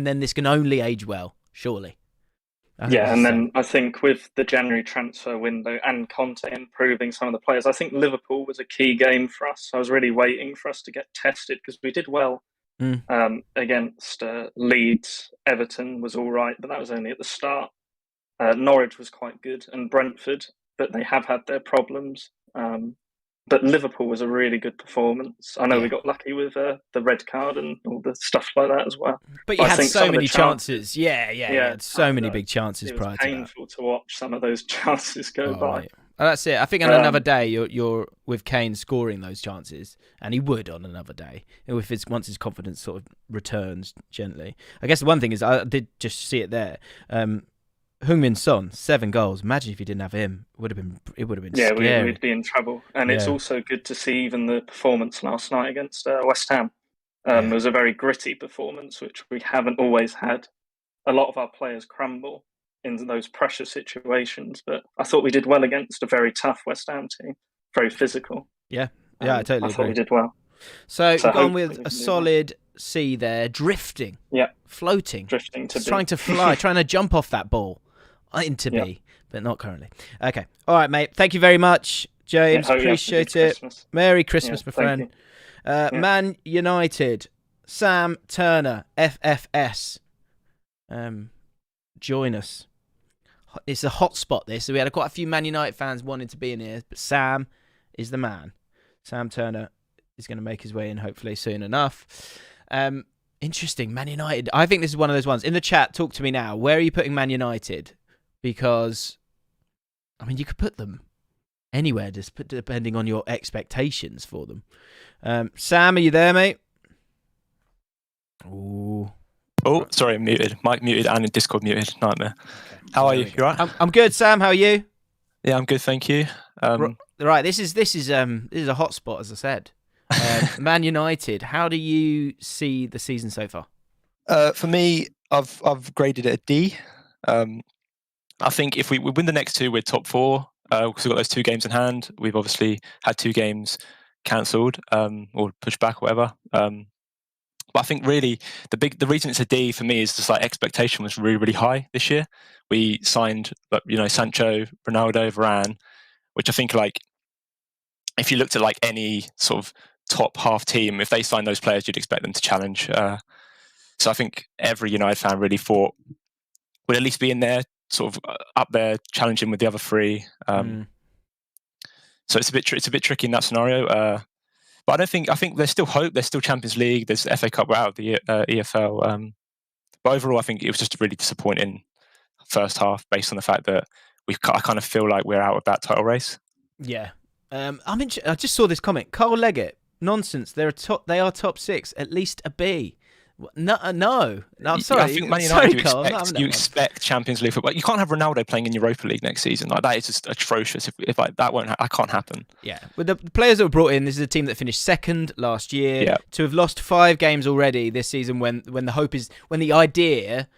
then this can only age well, surely. And then I think with the January transfer window and Conte improving some of the players, I think Liverpool was a key game for us. I was really waiting for us to get tested because we did well against Leeds. Everton was all right, but that was only at the start. Norwich was quite good, and Brentford, but they have had their problems. But Liverpool was a really good performance. I know we got lucky with the red card and all the stuff like that as well. But you had so many chances. Yeah. You had so many big chances prior to that. It was painful to watch some of those chances go by. Right. Well, that's it. I think on another day, you're with Kane scoring those chances, and he would on another day once his confidence sort of returns gently. I guess the one thing is I did just see it there. Heung-min Son, 7 goals. Imagine if you didn't have him. It would have been scary. We'd be in trouble. And it's also good to see even the performance last night against West Ham. It was a very gritty performance, which we haven't always had. A lot of our players crumble in those pressure situations, but I thought we did well against a very tough West Ham team. Very physical. Yeah, I totally agree. I thought we did well. So you've gone with a solid C there, drifting. Yeah. Floating. Drifting to B. Trying to fly, trying to jump off that ball. Into B, but not currently. Okay. All right, mate. Thank you very much, James. Appreciate it. Christmas. Merry Christmas, my friend. Man United, Sam Turner, FFS. Join us. It's a hot spot, this. So we had quite a few Man United fans wanting to be in here, but Sam is the man. Sam Turner is going to make his way in hopefully soon enough. Interesting. Man United. I think this is one of those ones. In the chat, talk to me now. Where are you putting Man United? Because, I mean, you could put them anywhere, just depending on your expectations for them. Sam, are you there, mate? Ooh. Oh, sorry, I'm muted. Mic muted and in Discord muted. Nightmare. Okay. How are you? You all right? I'm good, Sam. How are you? Yeah, I'm good, thank you. Right, this is a hot spot, as I said. Man United. How do you see the season so far? For me, I've graded it a D. I think if we win the next 2, we're top 4 because we've got those 2 games in hand. We've obviously had 2 games cancelled or pushed back, or whatever. But I think really the reason it's a D for me is just like expectation was really, really high this year. We signed, Sancho, Ronaldo, Varane, which I think like if you looked at like any sort of top half team, if they signed those players, you'd expect them to challenge. So I think every United fan really thought would at least be in there, sort of up there, challenging with the other 3. So it's a bit tricky in that scenario. But I think there's still hope. There's still Champions League. There's the FA Cup. We're out of the EFL. But overall, I think it was just a really disappointing first half, based on the fact that I kind of feel like we're out of that title race. Yeah. I just saw this comment. Carl Leggett, nonsense. They are top 6, at least a B. No, I'm sorry. I think Man United, you expect Champions League football. You can't have Ronaldo playing in Europa League next season. Like that is just atrocious. If like that that can't happen. Yeah, with the players that were brought in, this is a team that finished 2nd last year. Yeah. To have lost 5 games already this season, when the idea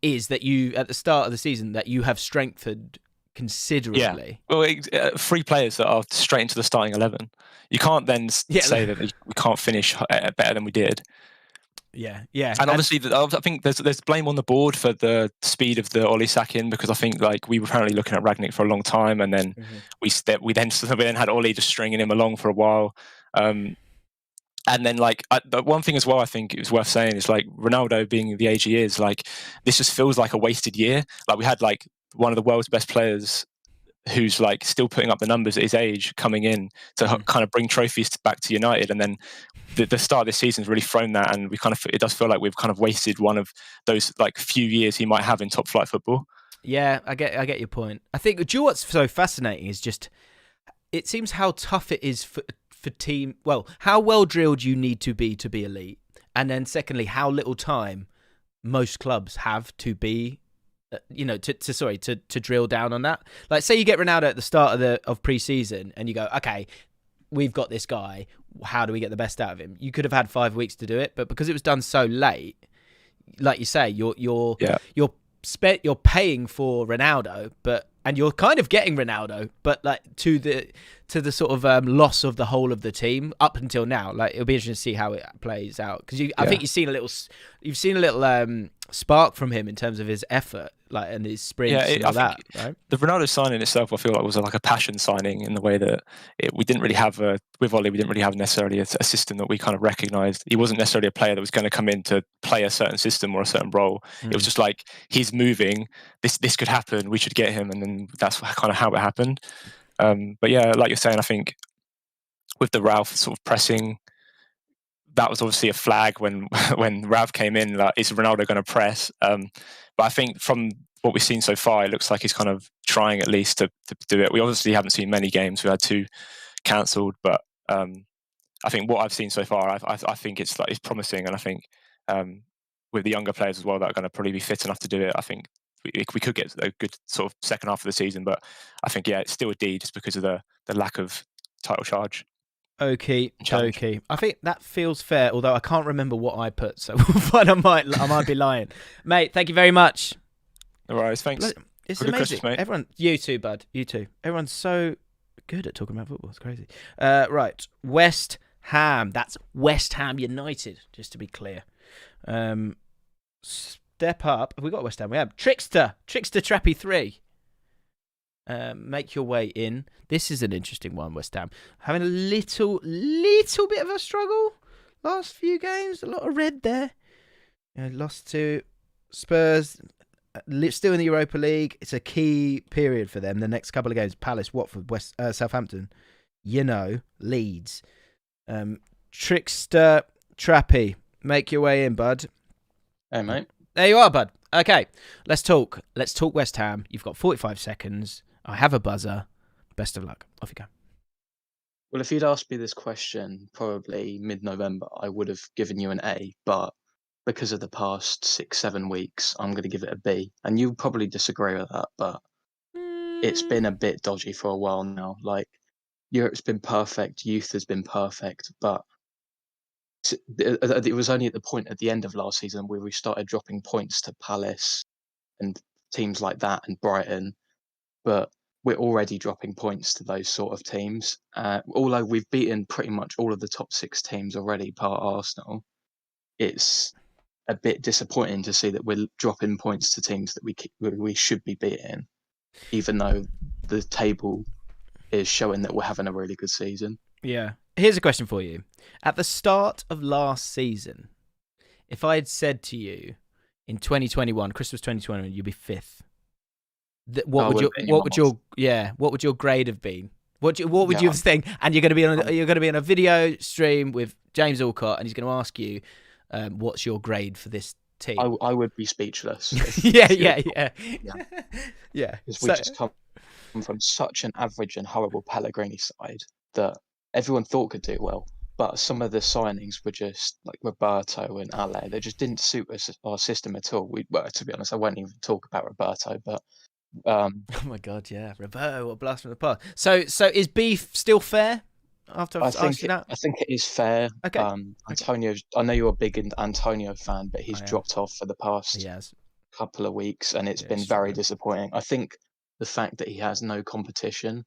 is that you at the start of the season that you have strengthened considerably. Yeah. Well, 3 players that are straight into the starting 11. You can't then say that we can't finish better than we did. Yeah. And obviously, I think there's blame on the board for the speed of the Ole sacking, because I think like we were apparently looking at Rangnick for a long time, and then we then had Ole just stringing him along for a while. And then like the one thing as well, I think it was worth saying is like Ronaldo being the age he is, like this just feels like a wasted year. Like we had like one of the world's best players who's like still putting up the numbers at his age coming in to kind of bring trophies back to United, and then the start of this season has really thrown that, and it does feel like we've kind of wasted one of those like few years he might have in top flight football. Yeah, I get your point. I think what's so fascinating is just it seems how tough it is for team. Well, how well drilled you need to be elite, and then secondly, how little time most clubs have to be. To drill down on that. Like, say you get Ronaldo at the start of pre-season, and you go, okay, we've got this guy. How do we get the best out of him? You could have had 5 weeks to do it, but because it was done so late, like you say, you're paying for Ronaldo, and you're kind of getting Ronaldo, but like to the to the sort of loss of the whole of the team up until now. Like, it'll be interesting to see how it plays out, because I think you've seen a little spark from him in terms of his effort, like, and his sprints and all that. Right? The Ronaldo signing itself, I feel like, was like a passion signing in the way that we didn't really have with Ole. We didn't really have necessarily a system that we kind of recognised. He wasn't necessarily a player that was going to come in to play a certain system or a certain role. It was just like, he's moving. This could happen. We should get him, and then that's kind of how it happened. But yeah, like you're saying, I think with the Ralph sort of pressing, that was obviously a flag when Rav came in. Like, is Ronaldo going to press? But I think from what we've seen so far, it looks like he's kind of trying at least to do it. We obviously haven't seen many games. We had 2 cancelled, but I think what I've seen so far, I think it's promising, and I think with the younger players as well that are going to probably be fit enough to do it, I think we could get a good sort of second half of the season. But I think it's still a D just because of the lack of title charge. Okay. I think that feels fair, although I can't remember what I put, so but I might be lying. Mate, thank you very much. No worries, thanks. It's Good amazing. Christmas, mate. Everyone, you too, bud. You too. Everyone's so good at talking about football. It's crazy. Right, West Ham. That's West Ham United, just to be clear. Step up. Have we got West Ham? We have Trickster Trappy 3. Make your way in. This is an interesting one, West Ham. Having a little bit of a struggle last few games. A lot of red there. Lost to Spurs. Still in the Europa League. It's a key period for them. The next couple of games: Palace, Watford, Southampton. Leeds. Trickster Trappy. Make your way in, bud. Hey, mate. There you are, bud. Okay, let's talk. Let's talk West Ham. You've got 45 seconds. I have a buzzer. Best of luck. Off you go. Well, if you'd asked me this question probably mid-November, I would have given you an A, but because of the past 6-7 weeks, I'm going to give it a B. And you'll probably disagree with that, but it's been a bit dodgy for a while now. Like, Europe's been perfect, youth has been perfect, but it was only at the point at the end of last season where we started dropping points to Palace and teams like that and Brighton, but we're already dropping points to those sort of teams. Although we've beaten pretty much all of the top 6 teams already, par Arsenal, it's a bit disappointing to see that we're dropping points to teams that we should be beating, even though the table is showing that we're having a really good season. Yeah. Here's a question for you. At the start of last season, if I had said to you in 2021, Christmas 2021, you'd be 5th, what would your grade have been? What would you have think? And you're going to be on a video stream with James Allcott, and he's going to ask you, what's your grade for this team? I would be speechless. Yeah. Because we just come from such an average and horrible Pellegrini side that everyone thought could do well, but some of the signings were just like Roberto and Ale. They just didn't suit our system at all. To be honest, I won't even talk about Roberto, but oh my god, yeah, Roberto, what a blast from the past. So is beef still fair? After I've asked you that, I think it is fair. Okay. Antonio, I know you're a big Antonio fan, but he's dropped off for the past couple of weeks, and it's been very disappointing. I think the fact that he has no competition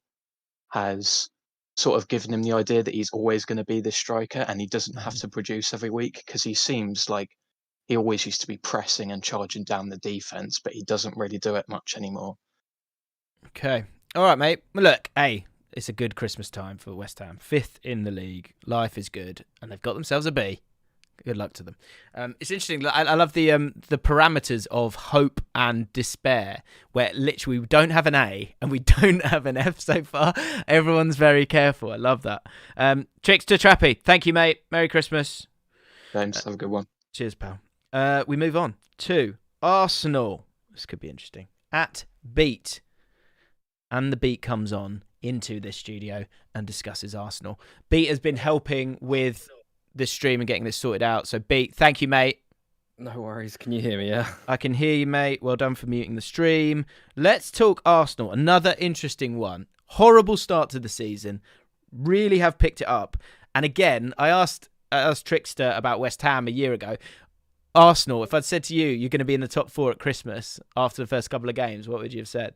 has sort of given him the idea that he's always going to be this striker, and he doesn't have to produce every week, because he seems like he always used to be pressing and charging down the defense, but he doesn't really do it much anymore. Okay. All right, mate. Well, look, it's a good Christmas time for West Ham. 5th in the league. Life is good. And they've got themselves a B. Good luck to them. It's interesting. I love the parameters of hope and despair, where literally we don't have an A and we don't have an F so far. Everyone's very careful. I love that. Trickster Trappy, thank you, mate. Merry Christmas. Thanks. Have a good one. Cheers, pal. We move on to Arsenal. This could be interesting. At Beat. And the Beat comes on into this studio and discusses Arsenal. Beat has been helping with this stream and getting this sorted out. So, Beat, thank you, mate. No worries. Can you hear me, yeah? I can hear you, mate. Well done for muting the stream. Let's talk Arsenal. Another interesting one. Horrible start to the season. Really have picked it up. And again, I asked Trickster about West Ham a year ago. Arsenal, if I'd said to you, you're going to be in the top 4 at Christmas after the first couple of games, what would you have said?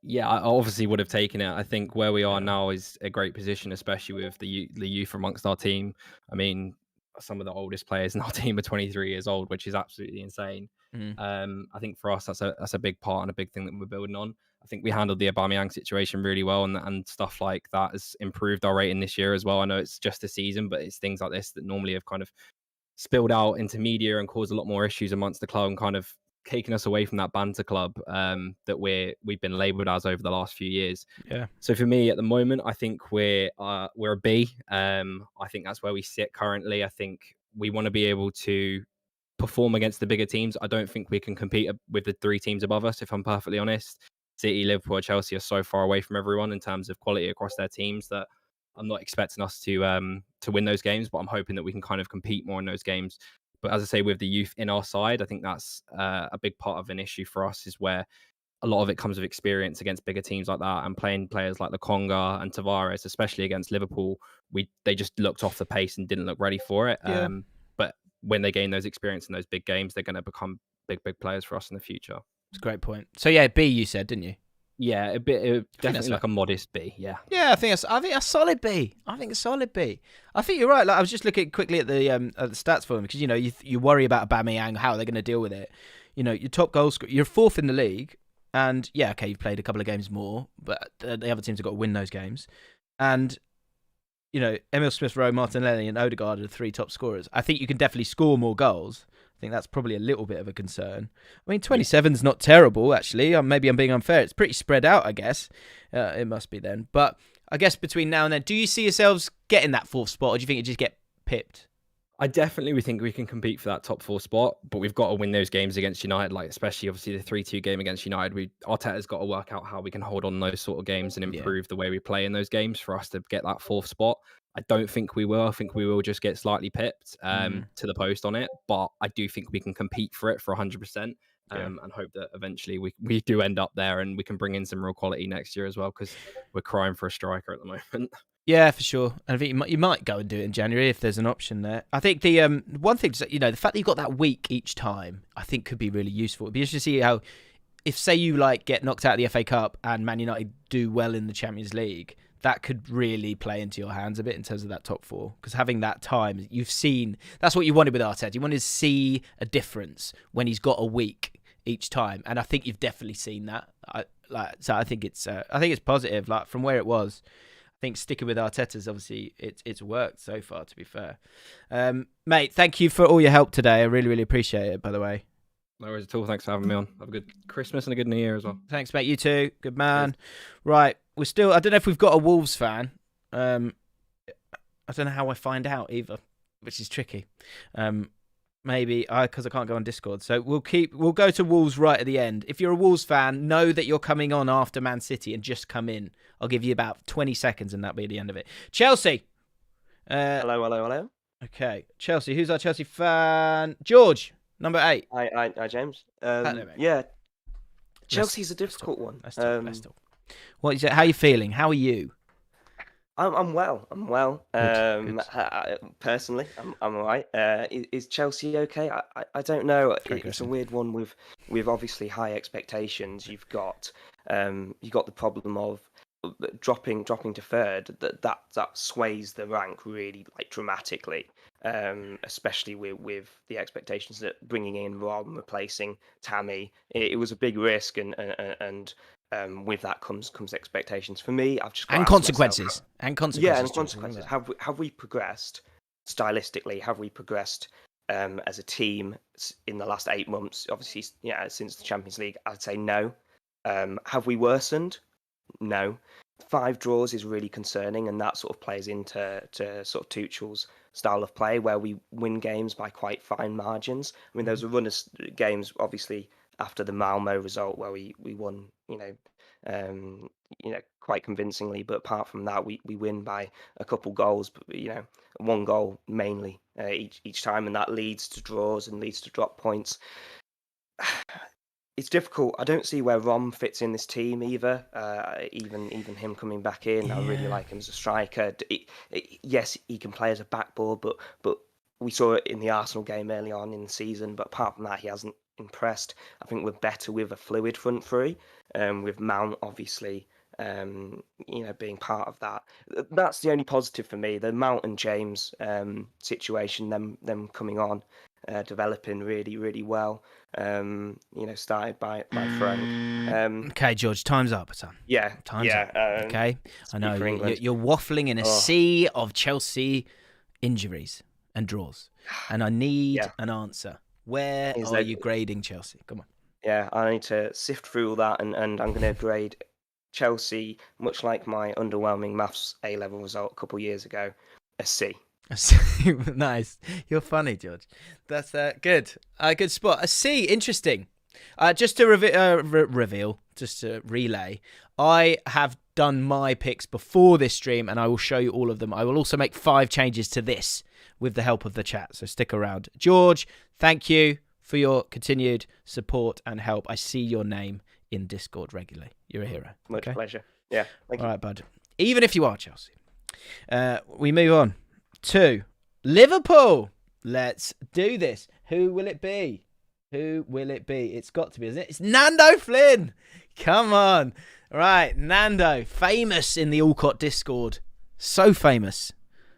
Yeah, I obviously would have taken it. I think where we are now is a great position, especially with the youth amongst our team. I mean, some of the oldest players in our team are 23 years old, which is absolutely insane. I think for us, that's a big part and a big thing that we're building on. I think we handled the Aubameyang situation really well, and stuff like that has improved our rating this year as well. I know it's just a season, but it's things like this that normally have kind of spilled out into media and caused a lot more issues amongst the club and kind of taken us away from that banter club that we've been labelled as over the last few years. Yeah. So for me at the moment, I think we're a B. I think that's where we sit currently. I think we want to be able to perform against the bigger teams. I don't think we can compete with the 3 teams above us, if I'm perfectly honest. City, Liverpool, Chelsea are so far away from everyone in terms of quality across their teams that I'm not expecting us to win those games, but I'm hoping that we can kind of compete more in those games. But as I say, with the youth in our side, I think that's a big part of an issue for us, is where a lot of it comes with experience against bigger teams like that, and playing players like Lokonga and Tavares, especially against Liverpool. They just looked off the pace and didn't look ready for it. Yeah. But when they gain those experience in those big games, they're going to become big players for us in the future. It's a great point. So yeah, B you said, didn't you? Yeah, definitely like a modest B. Yeah. Yeah, I think a solid B. I think a solid B. I think you're right. Like, I was just looking quickly at the stats for them, because you worry about Aubameyang, how they're going to deal with it. Your top goal scorer, you're 4th in the league, and yeah, okay, you've played a couple of games more, but the other teams have got to win those games. And Emil Smith-Rowe, Martinelli, and Odegaard are the 3 top scorers. I think you can definitely score more goals. I think that's probably a little bit of a concern. I mean, 27's not terrible, actually. Maybe I'm being unfair. It's pretty spread out, I guess. It must be then. But I guess between now and then, do you see yourselves getting that 4th spot, or do you think you just get pipped? I definitely think we can compete for that top 4 spot, but we've got to win those games against United, like especially obviously the 3-2 game against United. Arteta's got to work out how we can hold on those sort of games and improve the way we play in those games for us to get that 4th spot. I don't think we will. I think we will just get slightly pipped to the post on it, but I do think we can compete for it for 100%. And hope that eventually we do end up there and we can bring in some real quality next year as well, because we're crying for a striker at the moment. Yeah, for sure. And I think you might go and do it in January if there's an option there. I think the one thing, the fact that you've got that week each time, I think could be really useful. It'd be interesting to see how, if say you get knocked out of the FA Cup and Man United do well in the Champions League, that could really play into your hands a bit in terms of that top 4. Because having that time, you've seen, that's what you wanted with Arteta. You wanted to see a difference when he's got a week each time, and I think you've definitely seen that. So I think it's positive. Like, from where it was, I think sticking with Arteta's obviously it's worked so far, to be fair. Mate, thank you for all your help today. I really, really appreciate it, by the way. No worries at all. Thanks for having me on. Have a good Christmas and a good New Year as well. Thanks, mate. You too. Good man. Right. I don't know if we've got a Wolves fan. I don't know how I find out either, which is tricky. Maybe because I can't go on Discord. So we'll go to Wolves right at the end. If you're a Wolves fan, know that you're coming on after Man City and just come in. I'll give you about 20 seconds and that'll be the end of it. Chelsea. Hello. Okay. Chelsea. Who's our Chelsea fan? George, number 8. Hi, James. Yeah. Chelsea's a difficult one. Let's talk. What is it? How are you feeling? How are you? I'm well. Good. Personally, I'm all right. Is Chelsea okay? I don't know. It's a weird one with obviously high expectations. You've got the problem of dropping to 3rd. That sways the rank really dramatically. Especially with the expectations that bringing in Rob and replacing Tammy, it was a big risk, and with that comes expectations. For me, I've just got consequences. Yeah, and consequences. Have we progressed stylistically? Have we progressed as a team in the last 8 months? Obviously, since the Champions League, I'd say no. Have we worsened? No. 5 draws is really concerning, and that sort of plays into sort of Tuchel's style of play, where we win games by quite fine margins. I mean, there's a run of games, obviously, after the Malmo result where we won, quite convincingly. But apart from that, we win by a couple goals, but 1 goal mainly each time, and that leads to draws and leads to drop points. It's difficult. I don't see where Rom fits in this team either. Even him coming back in, I really like him as a striker. Yes, he can play as a backboard, but we saw it in the Arsenal game early on in the season. But apart from that, he hasn't impressed. I think we're better with a fluid front three, with Mount obviously, being part of that. That's the only positive for me. The Mount and James situation, them coming on, developing really, really well. Started by Frank. Okay, George, time's up, son. Yeah, Time's up. Okay, I know for England. you're waffling in a sea of Chelsea injuries and draws, and I need an answer. Where are you grading Chelsea? Come on. Yeah, I need to sift through all that, and I'm going to grade Chelsea, much like my underwhelming maths A-level result a couple of years ago, a C. Nice. You're funny, George. That's good. Good spot. A C. Interesting. Just to reveal, just to relay, I have done my picks before this stream, and I will show you all of them. I will also make 5 changes to this with the help of the chat, so stick around. George, thank you for your continued support and help. I see your name in Discord regularly. You're a hero. Much pleasure. Yeah, thank you. All right, bud. Even if you are Chelsea. We move on to Liverpool. Let's do this. Who will it be? Who will it be? It's got to be, isn't it? It's Nando Flynn. Come on. All right, Nando, famous in the Allcott Discord. So famous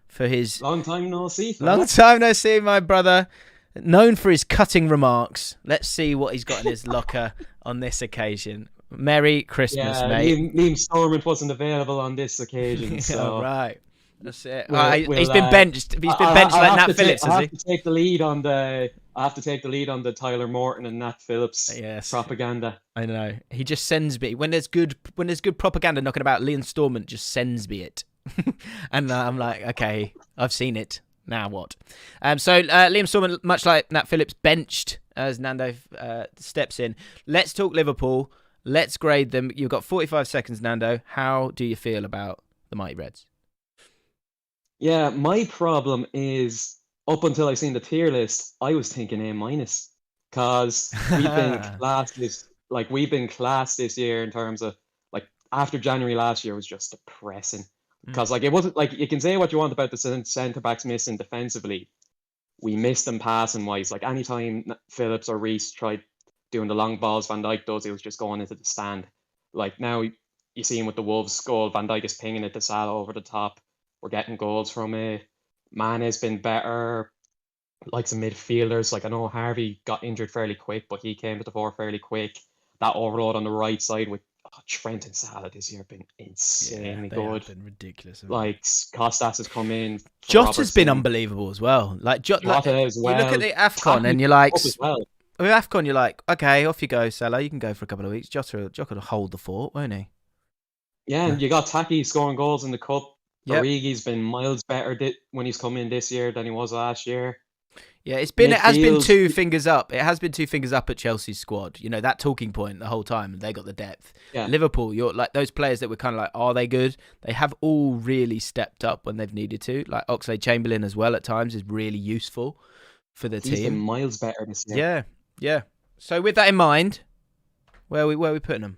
for his... Long time no see. Long time no see, my brother. Known for his cutting remarks. Let's see what he's got in his locker on this occasion. Merry Christmas, mate. Liam Stormont wasn't available on this occasion. So. All right. That's it. He's been benched. He's been benched like Nat Phillips, has he? I have to take the lead on the Tyler Morton and Nat Phillips propaganda. I know. He just sends me when there's good propaganda knocking about. Liam Stormont just sends me it, and I'm like, okay, I've seen it. Now what? So Liam Stormont, much like Nat Phillips, benched as Nando steps in. Let's talk Liverpool. Let's grade them. You've got 45 seconds, Nando. How do you feel about the Mighty Reds? Yeah, my problem is up until I seen the tier list, I was thinking A-, because we've been class this year in terms of after January last year was just depressing. Because it wasn't you can say what you want about the centre backs missing defensively. We missed them passing wise. Anytime Phillips or Reece tried doing the long balls Van Dijk does, it was just going into the stand. Now you see him with the Wolves goal, Van Dijk is pinging it to Salah over the top. We're getting goals from it. Mane's been better. Some midfielders. I know Harvey got injured fairly quick, but he came to the fore fairly quick. That overload on the right side with Trent and Salah this year have been insanely good. Been ridiculous. Costas has come in. Jota's been unbelievable as well. Jota as well. You look at the AFCON and you're like, with AFCON you're like, okay, off you go, Salah. You can go for a couple of weeks. Jota will hold the fort, won't he? Yeah, and you got Taki scoring goals in the cup. Yep. Origi's been miles better when he's come in this year than he was last year. Yeah, it has been 2 fingers up. It has been 2 fingers up at Chelsea's squad. That talking point the whole time. They got the depth. Yeah. Liverpool, you're those players that were kind of are they good? They have all really stepped up when they've needed to. Oxlade-Chamberlain as well at times is really useful for the team. He's been miles better this year. Yeah. So with that in mind, where are we putting them?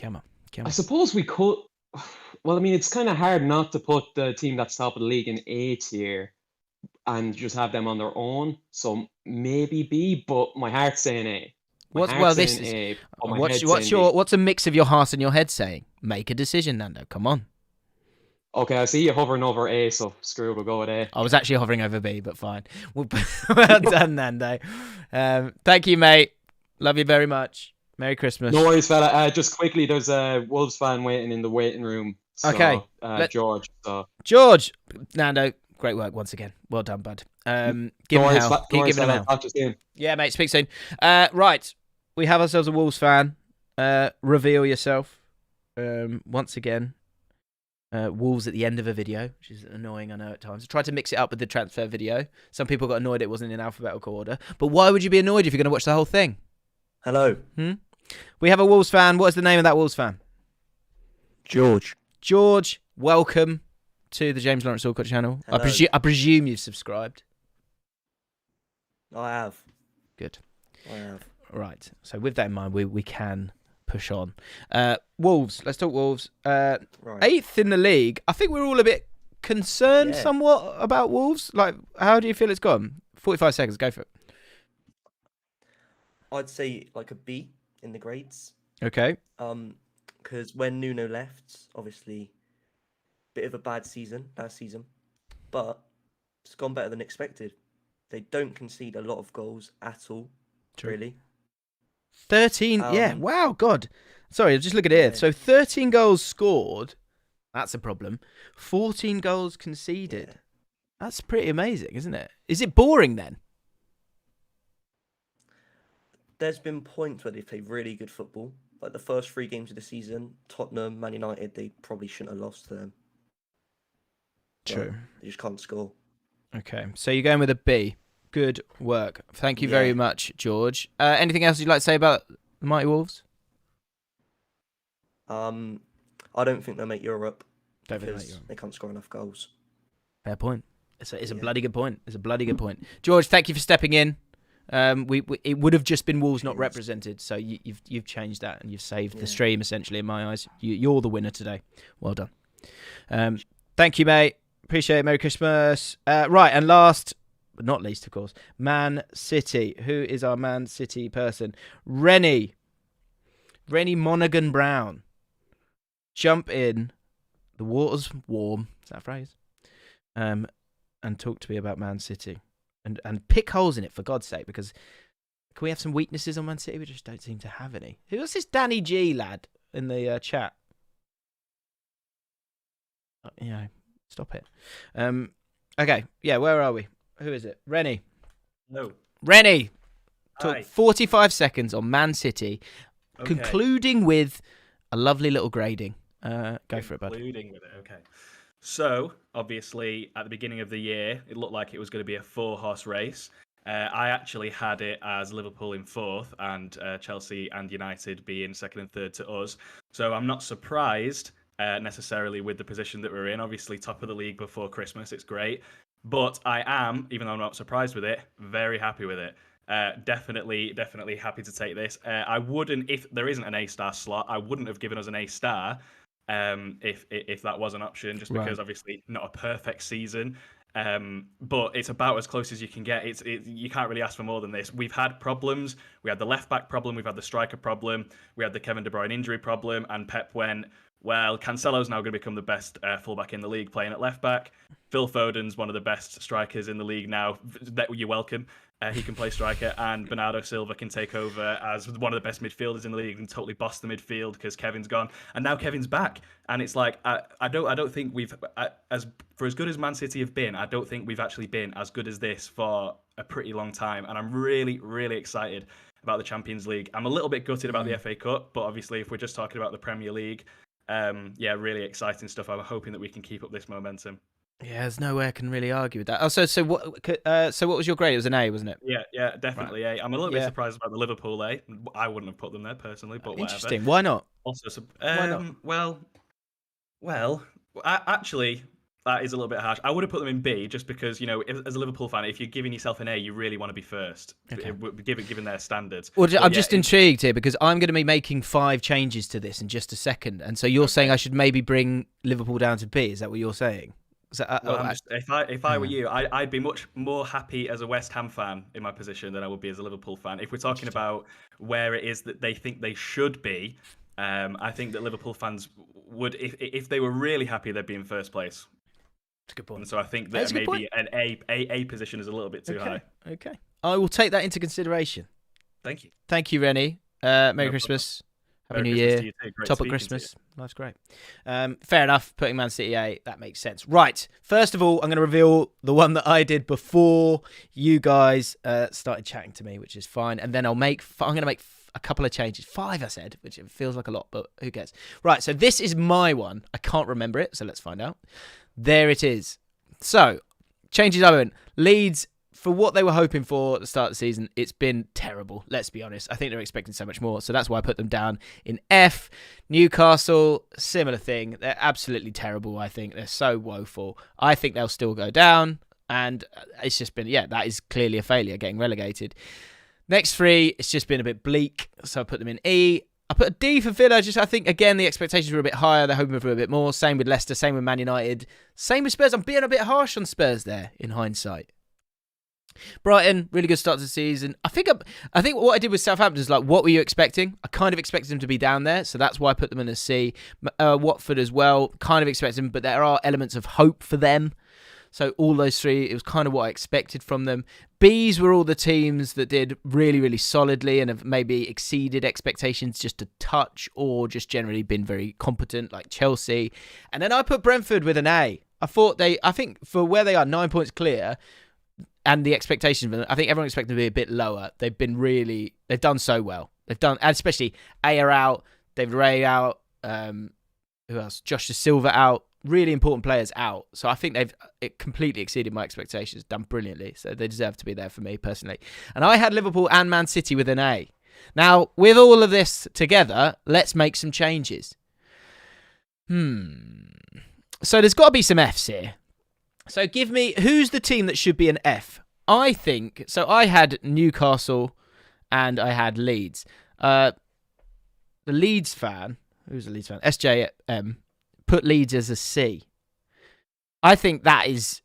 Come on. I suppose we could. Well, it's kind of hard not to put the team that's top of the league in A tier and just have them on their own. So maybe B, but my heart's saying A. What's a mix of your heart and your head saying? Make a decision, Nando. Come on. Okay, I see you hovering over A, so screw it, we'll go with A. I was actually hovering over B, but fine. Well done, Nando. Thank you, mate. Love you very much. Merry Christmas. No worries, fella. Just quickly, there's a Wolves fan waiting in the waiting room. So, okay. George. George. Nando, great work once again. Well done, bud. Give him hell. Keep giving him hell. Yeah, mate. Speak soon. Right. We have ourselves a Wolves fan. Reveal yourself. Once again. Wolves at the end of a video, which is annoying, I know, at times. I tried to mix it up with the transfer video. Some people got annoyed it wasn't in alphabetical order. But why would you be annoyed if you're going to watch the whole thing? Hello. We have a Wolves fan. What is the name of that Wolves fan? George. George, welcome to the James Lawrence Allcott channel. I presume you've subscribed. I have. Good. I have. Right. So with that in mind, we can push on. Wolves. Let's talk Wolves. Right. 8th in the league. I think we're all a bit concerned Yeah. somewhat about Wolves? Like, how do you feel it's gone? 45 seconds, go for it. I'd say like a B in the grades. Okay. Because when Nuno left, obviously, bit of a bad season last season, but it's gone better than expected. They don't concede a lot of goals at all, really. 13, yeah, wow, God. Sorry, just look at it here. So 13 goals scored, that's a problem. 14 goals conceded. Yeah. That's pretty amazing, isn't it? Is it boring then? There's been points where they've played really good football. Like the first 3 games of the season, Tottenham, Man United, they probably shouldn't have lost to them. True. They just can't score. Okay, so you're going with a B. Good work. Thank you very much, George. Anything else you'd like to say about the Mighty Wolves? I don't think they'll make Europe because they can't score enough goals. Fair point. It's a bloody good point. It's a bloody good point. George, thank you for stepping in. It would have just been Wolves not represented, so you've changed that and you've saved the stream essentially in my eyes. You're the winner today. Well done. Thank you, mate. Appreciate it. Merry Christmas. Right, and last but not least, of course, Man City. Who is our Man City person? Rennie Monaghan Brown. Jump in. The water's warm. Is that a phrase? And talk to me about Man City. And pick holes in it, for God's sake, because can we have some weaknesses on Man City? We just don't seem to have any. Who's this Danny G lad in the chat? Stop it. Okay, yeah, where are we? Who is it? Rennie. No. Rennie. Hi. Talk 45 seconds on Man City, Okay. concluding with a lovely little grading. Go for it, bud. Concluding with it, okay. So, obviously, at the beginning of the year, it looked like it was going to be a 4-horse race. I actually had it as Liverpool in 4th and Chelsea and United being 2nd and 3rd to us. So I'm not surprised necessarily with the position that we're in. Obviously, top of the league before Christmas, it's great. But I am, even though I'm not surprised with it, very happy with it. Definitely happy to take this. I wouldn't, if there isn't an A-star slot, I wouldn't have given us an A-star. If that was an option, just because obviously not a perfect season, but it's about as close as you can get. You can't really ask for more than this. We've had problems. We had the left back problem. We've had the striker problem. We had the Kevin De Bruyne injury problem, and Pep went, well, Cancelo's now going to become the best fullback in the league playing at left back. Phil Foden's one of the best strikers in the league now. You're welcome. He can play striker, and Bernardo Silva can take over as one of the best midfielders in the league and totally boss the midfield because Kevin's gone, and now Kevin's back. And it's like I don't think we've as good as Man City have been, I don't think we've actually been as good as this for a pretty long time. And I'm really excited about the Champions League. I'm a little bit gutted about the FA Cup, but obviously if we're just talking about the Premier League, really exciting stuff. I'm hoping that we can keep up this momentum. Yeah, there's no way I can really argue with that. Oh, so what was your grade? It was an A, wasn't it? Yeah, definitely A. I'm a little bit surprised about the Liverpool A. I wouldn't have put them there personally, but whatever. Interesting. Why not? Also, Why not? Well, actually, that is a little bit harsh. I would have put them in B just because, as a Liverpool fan, if you're giving yourself an A, you really want to be first, given their standards. Well, I'm just intrigued here because I'm going to be making 5 changes to this in just a second, and so you're saying I should maybe bring Liverpool down to B. Is that what you're saying? If I were you, I'd be much more happy as a West Ham fan in my position than I would be as a Liverpool fan. If we're talking about where it is that they think they should be, I think that Liverpool fans would, if they were really happy, they'd be in first place. That's a good point. And so I think that maybe an A position is a little bit too high. Okay, I will take that into consideration. Thank you. Thank you, Rennie. Merry Christmas. Happy New Year. Top of Christmas. That's great. Fair enough. Putting Man City A, that makes sense. Right. First of all, I'm going to reveal the one that I did before you guys started chatting to me, which is fine. And then I'm going to make a couple of changes. 5, I said, which feels like a lot, but who cares? Right. So this is my one. I can't remember it, so let's find out. There it is. So changes I went. Leeds. For what they were hoping for at the start of the season, it's been terrible. Let's be honest. I think they're expecting so much more. So that's why I put them down in F. Newcastle, similar thing. They're absolutely terrible, I think. They're so woeful. I think they'll still go down. And it's just been, that is clearly a failure, getting relegated. Next 3, it's just been a bit bleak. So I put them in E. I put a D for Villa. I think, again, the expectations were a bit higher. They're hoping for a bit more. Same with Leicester. Same with Man United. Same with Spurs. I'm being a bit harsh on Spurs there in hindsight. Brighton, really good start to the season. I think what I did with Southampton is like, what were you expecting? I kind of expected them to be down there, so that's why I put them in a C. Watford as well, kind of expected them, but there are elements of hope for them. So all those three, it was kind of what I expected from them. Bs were all the teams that did really, really solidly and have maybe exceeded expectations just a touch, or just generally been very competent, like Chelsea. And then I put Brentford with an A. I think for where they are, 9 points clear, and the expectations, I think everyone expected them to be a bit lower. They've done so well. Especially Ayer out, David Ray out, who else? Josh Silva out. Really important players out. So I think it completely exceeded my expectations, done brilliantly. So they deserve to be there for me personally. And I had Liverpool and Man City with an A. Now, with all of this together, let's make some changes. So there's got to be some Fs here. So give me, who's the team that should be an F? I think, so I had Newcastle and I had Leeds. The Leeds fan, who's the Leeds fan? SJM, put Leeds as a C. I think that is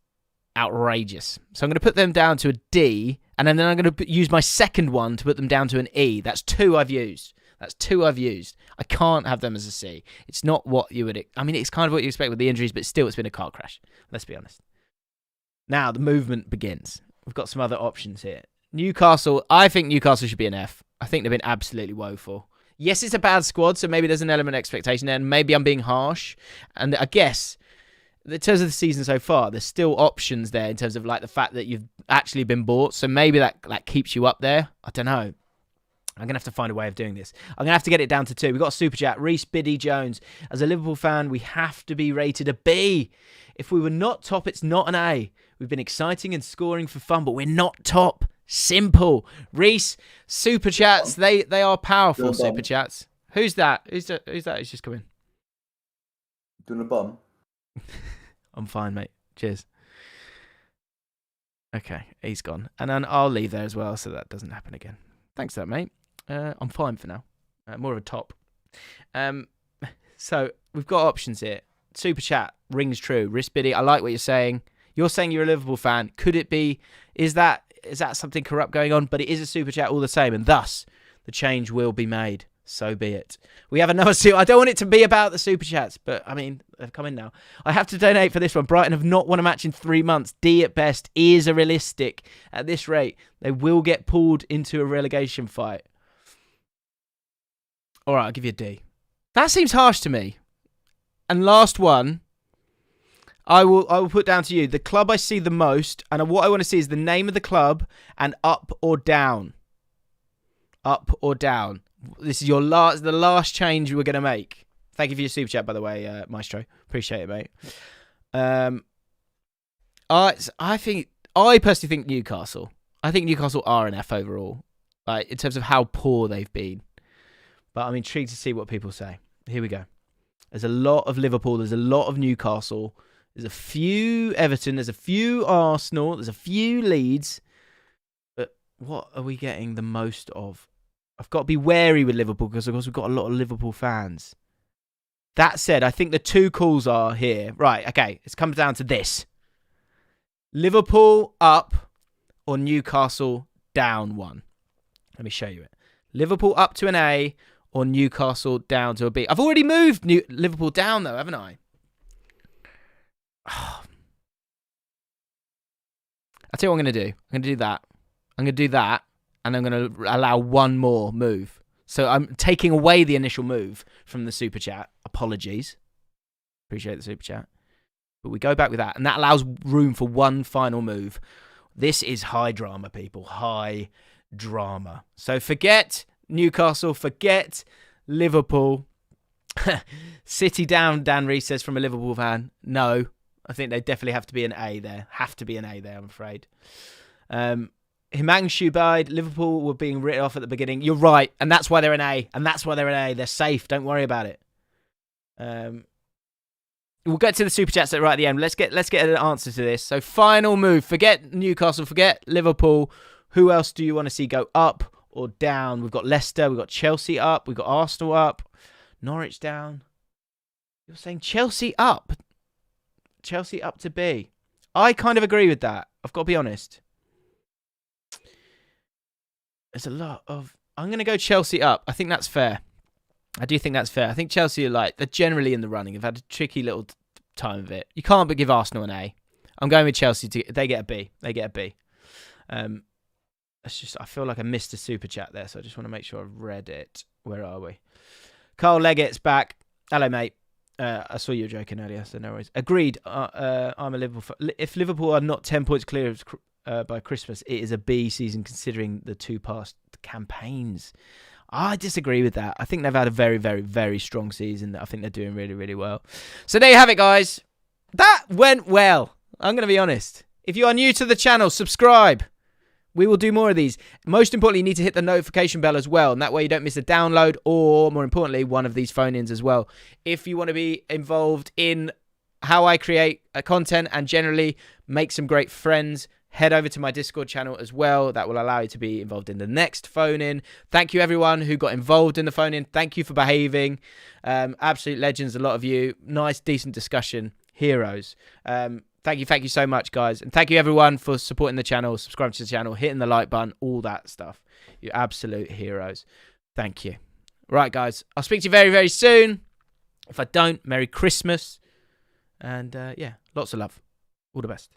outrageous. So I'm going to put them down to a D, and then I'm going to use my second one to put them down to an E. That's two I've used. I can't have them as a C. It's not what you would... I mean, it's kind of what you expect with the injuries, but still, it's been a car crash. Let's be honest. Now, the movement begins. We've got some other options here. Newcastle, I think Newcastle should be an F. I think they've been absolutely woeful. Yes, it's a bad squad, so maybe there's an element of expectation there, and maybe I'm being harsh. And I guess, in terms of the season so far, there's still options there in terms of like the fact that you've actually been bought, so maybe that keeps you up there. I don't know. I'm going to have to find a way of doing this. I'm going to have to get it down to 2. We've got a super chat. Reese Biddy Jones. As a Liverpool fan, we have to be rated a B. If we were not top, it's not an A. We've been exciting and scoring for fun, but we're not top. Simple. Reese, super chats. They are powerful super chats. Who's that? Who's that? Who's just come in? Doing a bum? I'm fine, mate. Cheers. Okay, he's gone. And then I'll leave there as well so that doesn't happen again. Thanks for that, mate. I'm fine for now. More of a top. So we've got options here. Super chat rings true. Rispiddy, I like what you're saying. You're saying you're a Liverpool fan. Could it be? Is that something corrupt going on? But it is a super chat all the same, and thus the change will be made. So be it. We have another super. I don't want it to be about the super chats, but I mean, they've come in now. I have to donate for this one. Brighton have not won a match in 3 months. D at best. E is a realistic. At this rate, they will get pulled into a relegation fight. All right, I'll give you a D. That seems harsh to me. And last one, I will put down to you. The club I see the most, and what I want to see is the name of the club and up or down. Up or down. This is the last change we're going to make. Thank you for your super chat, by the way, Maestro. Appreciate it, mate. I personally think Newcastle. I think Newcastle are an F overall, like in terms of how poor they've been. But I'm intrigued to see what people say. Here we go. There's a lot of Liverpool. There's a lot of Newcastle. There's a few Everton. There's a few Arsenal. There's a few Leeds. But what are we getting the most of? I've got to be wary with Liverpool because, of course, we've got a lot of Liverpool fans. That said, I think the two calls are here. Right, okay, it comes down to this. Liverpool up or Newcastle down 1. Let me show you it. Liverpool up to an A or Newcastle down to a B. I've already moved Liverpool down, though, haven't I? I'll tell you what I'm going to do. I'm going to do that. I'm going to do that. And I'm going to allow one more move. So I'm taking away the initial move from the super chat. Apologies. Appreciate the super chat. But we go back with that. And that allows room for one final move. This is high drama, people. High drama. So forget Newcastle. Forget Liverpool. City down, Dan Rees says from a Liverpool fan. No. I think they definitely have to be an A there. Have to be an A there, I'm afraid. Himanshu Bide, Liverpool were being written off at the beginning. You're right, and that's why they're an A. And that's why they're an A. They're safe. Don't worry about it. We'll get to the super chats right at the end. Let's get an answer to this. So final move. Forget Newcastle. Forget Liverpool. Who else do you want to see go up or down? We've got Leicester, we've got Chelsea up, we've got Arsenal up, Norwich down. You're saying Chelsea up. Chelsea up to B. I kind of agree with that. I've got to be honest. There's a lot of... I'm going to go Chelsea up. I think that's fair. I do think that's fair. I think Chelsea are they're generally in the running. They've had a tricky little time of it. You can't but give Arsenal an A. I'm going with Chelsea. They get a B. They get a B. It's just, I feel like I missed a super chat there, so I just want to make sure I've read it. Where are we? Carl Leggett's back. Hello, mate. I saw you were joking earlier, so no worries. Agreed. I'm a Liverpool. If Liverpool are not 10 points clear by Christmas, it is a B season considering the 2 past campaigns. I disagree with that. I think they've had a very, very, very strong season. I think they're doing really, really well. So there you have it, guys. That went well. I'm going to be honest. If you are new to the channel, subscribe. We will do more of these. Most importantly, you need to hit the notification bell as well. And that way you don't miss a download or, more importantly, one of these phone-ins as well. If you want to be involved in how I create content and generally make some great friends, head over to my Discord channel as well. That will allow you to be involved in the next phone-in. Thank you, everyone who got involved in the phone-in. Thank you for behaving. Absolute legends, a lot of you. Nice, decent discussion. Heroes. Thank you so much, guys. And thank you, everyone, for supporting the channel, subscribing to the channel, hitting the like button, all that stuff. You're absolute heroes. Thank you. Right, guys. I'll speak to you very, very soon. If I don't, Merry Christmas. And, yeah, lots of love. All the best.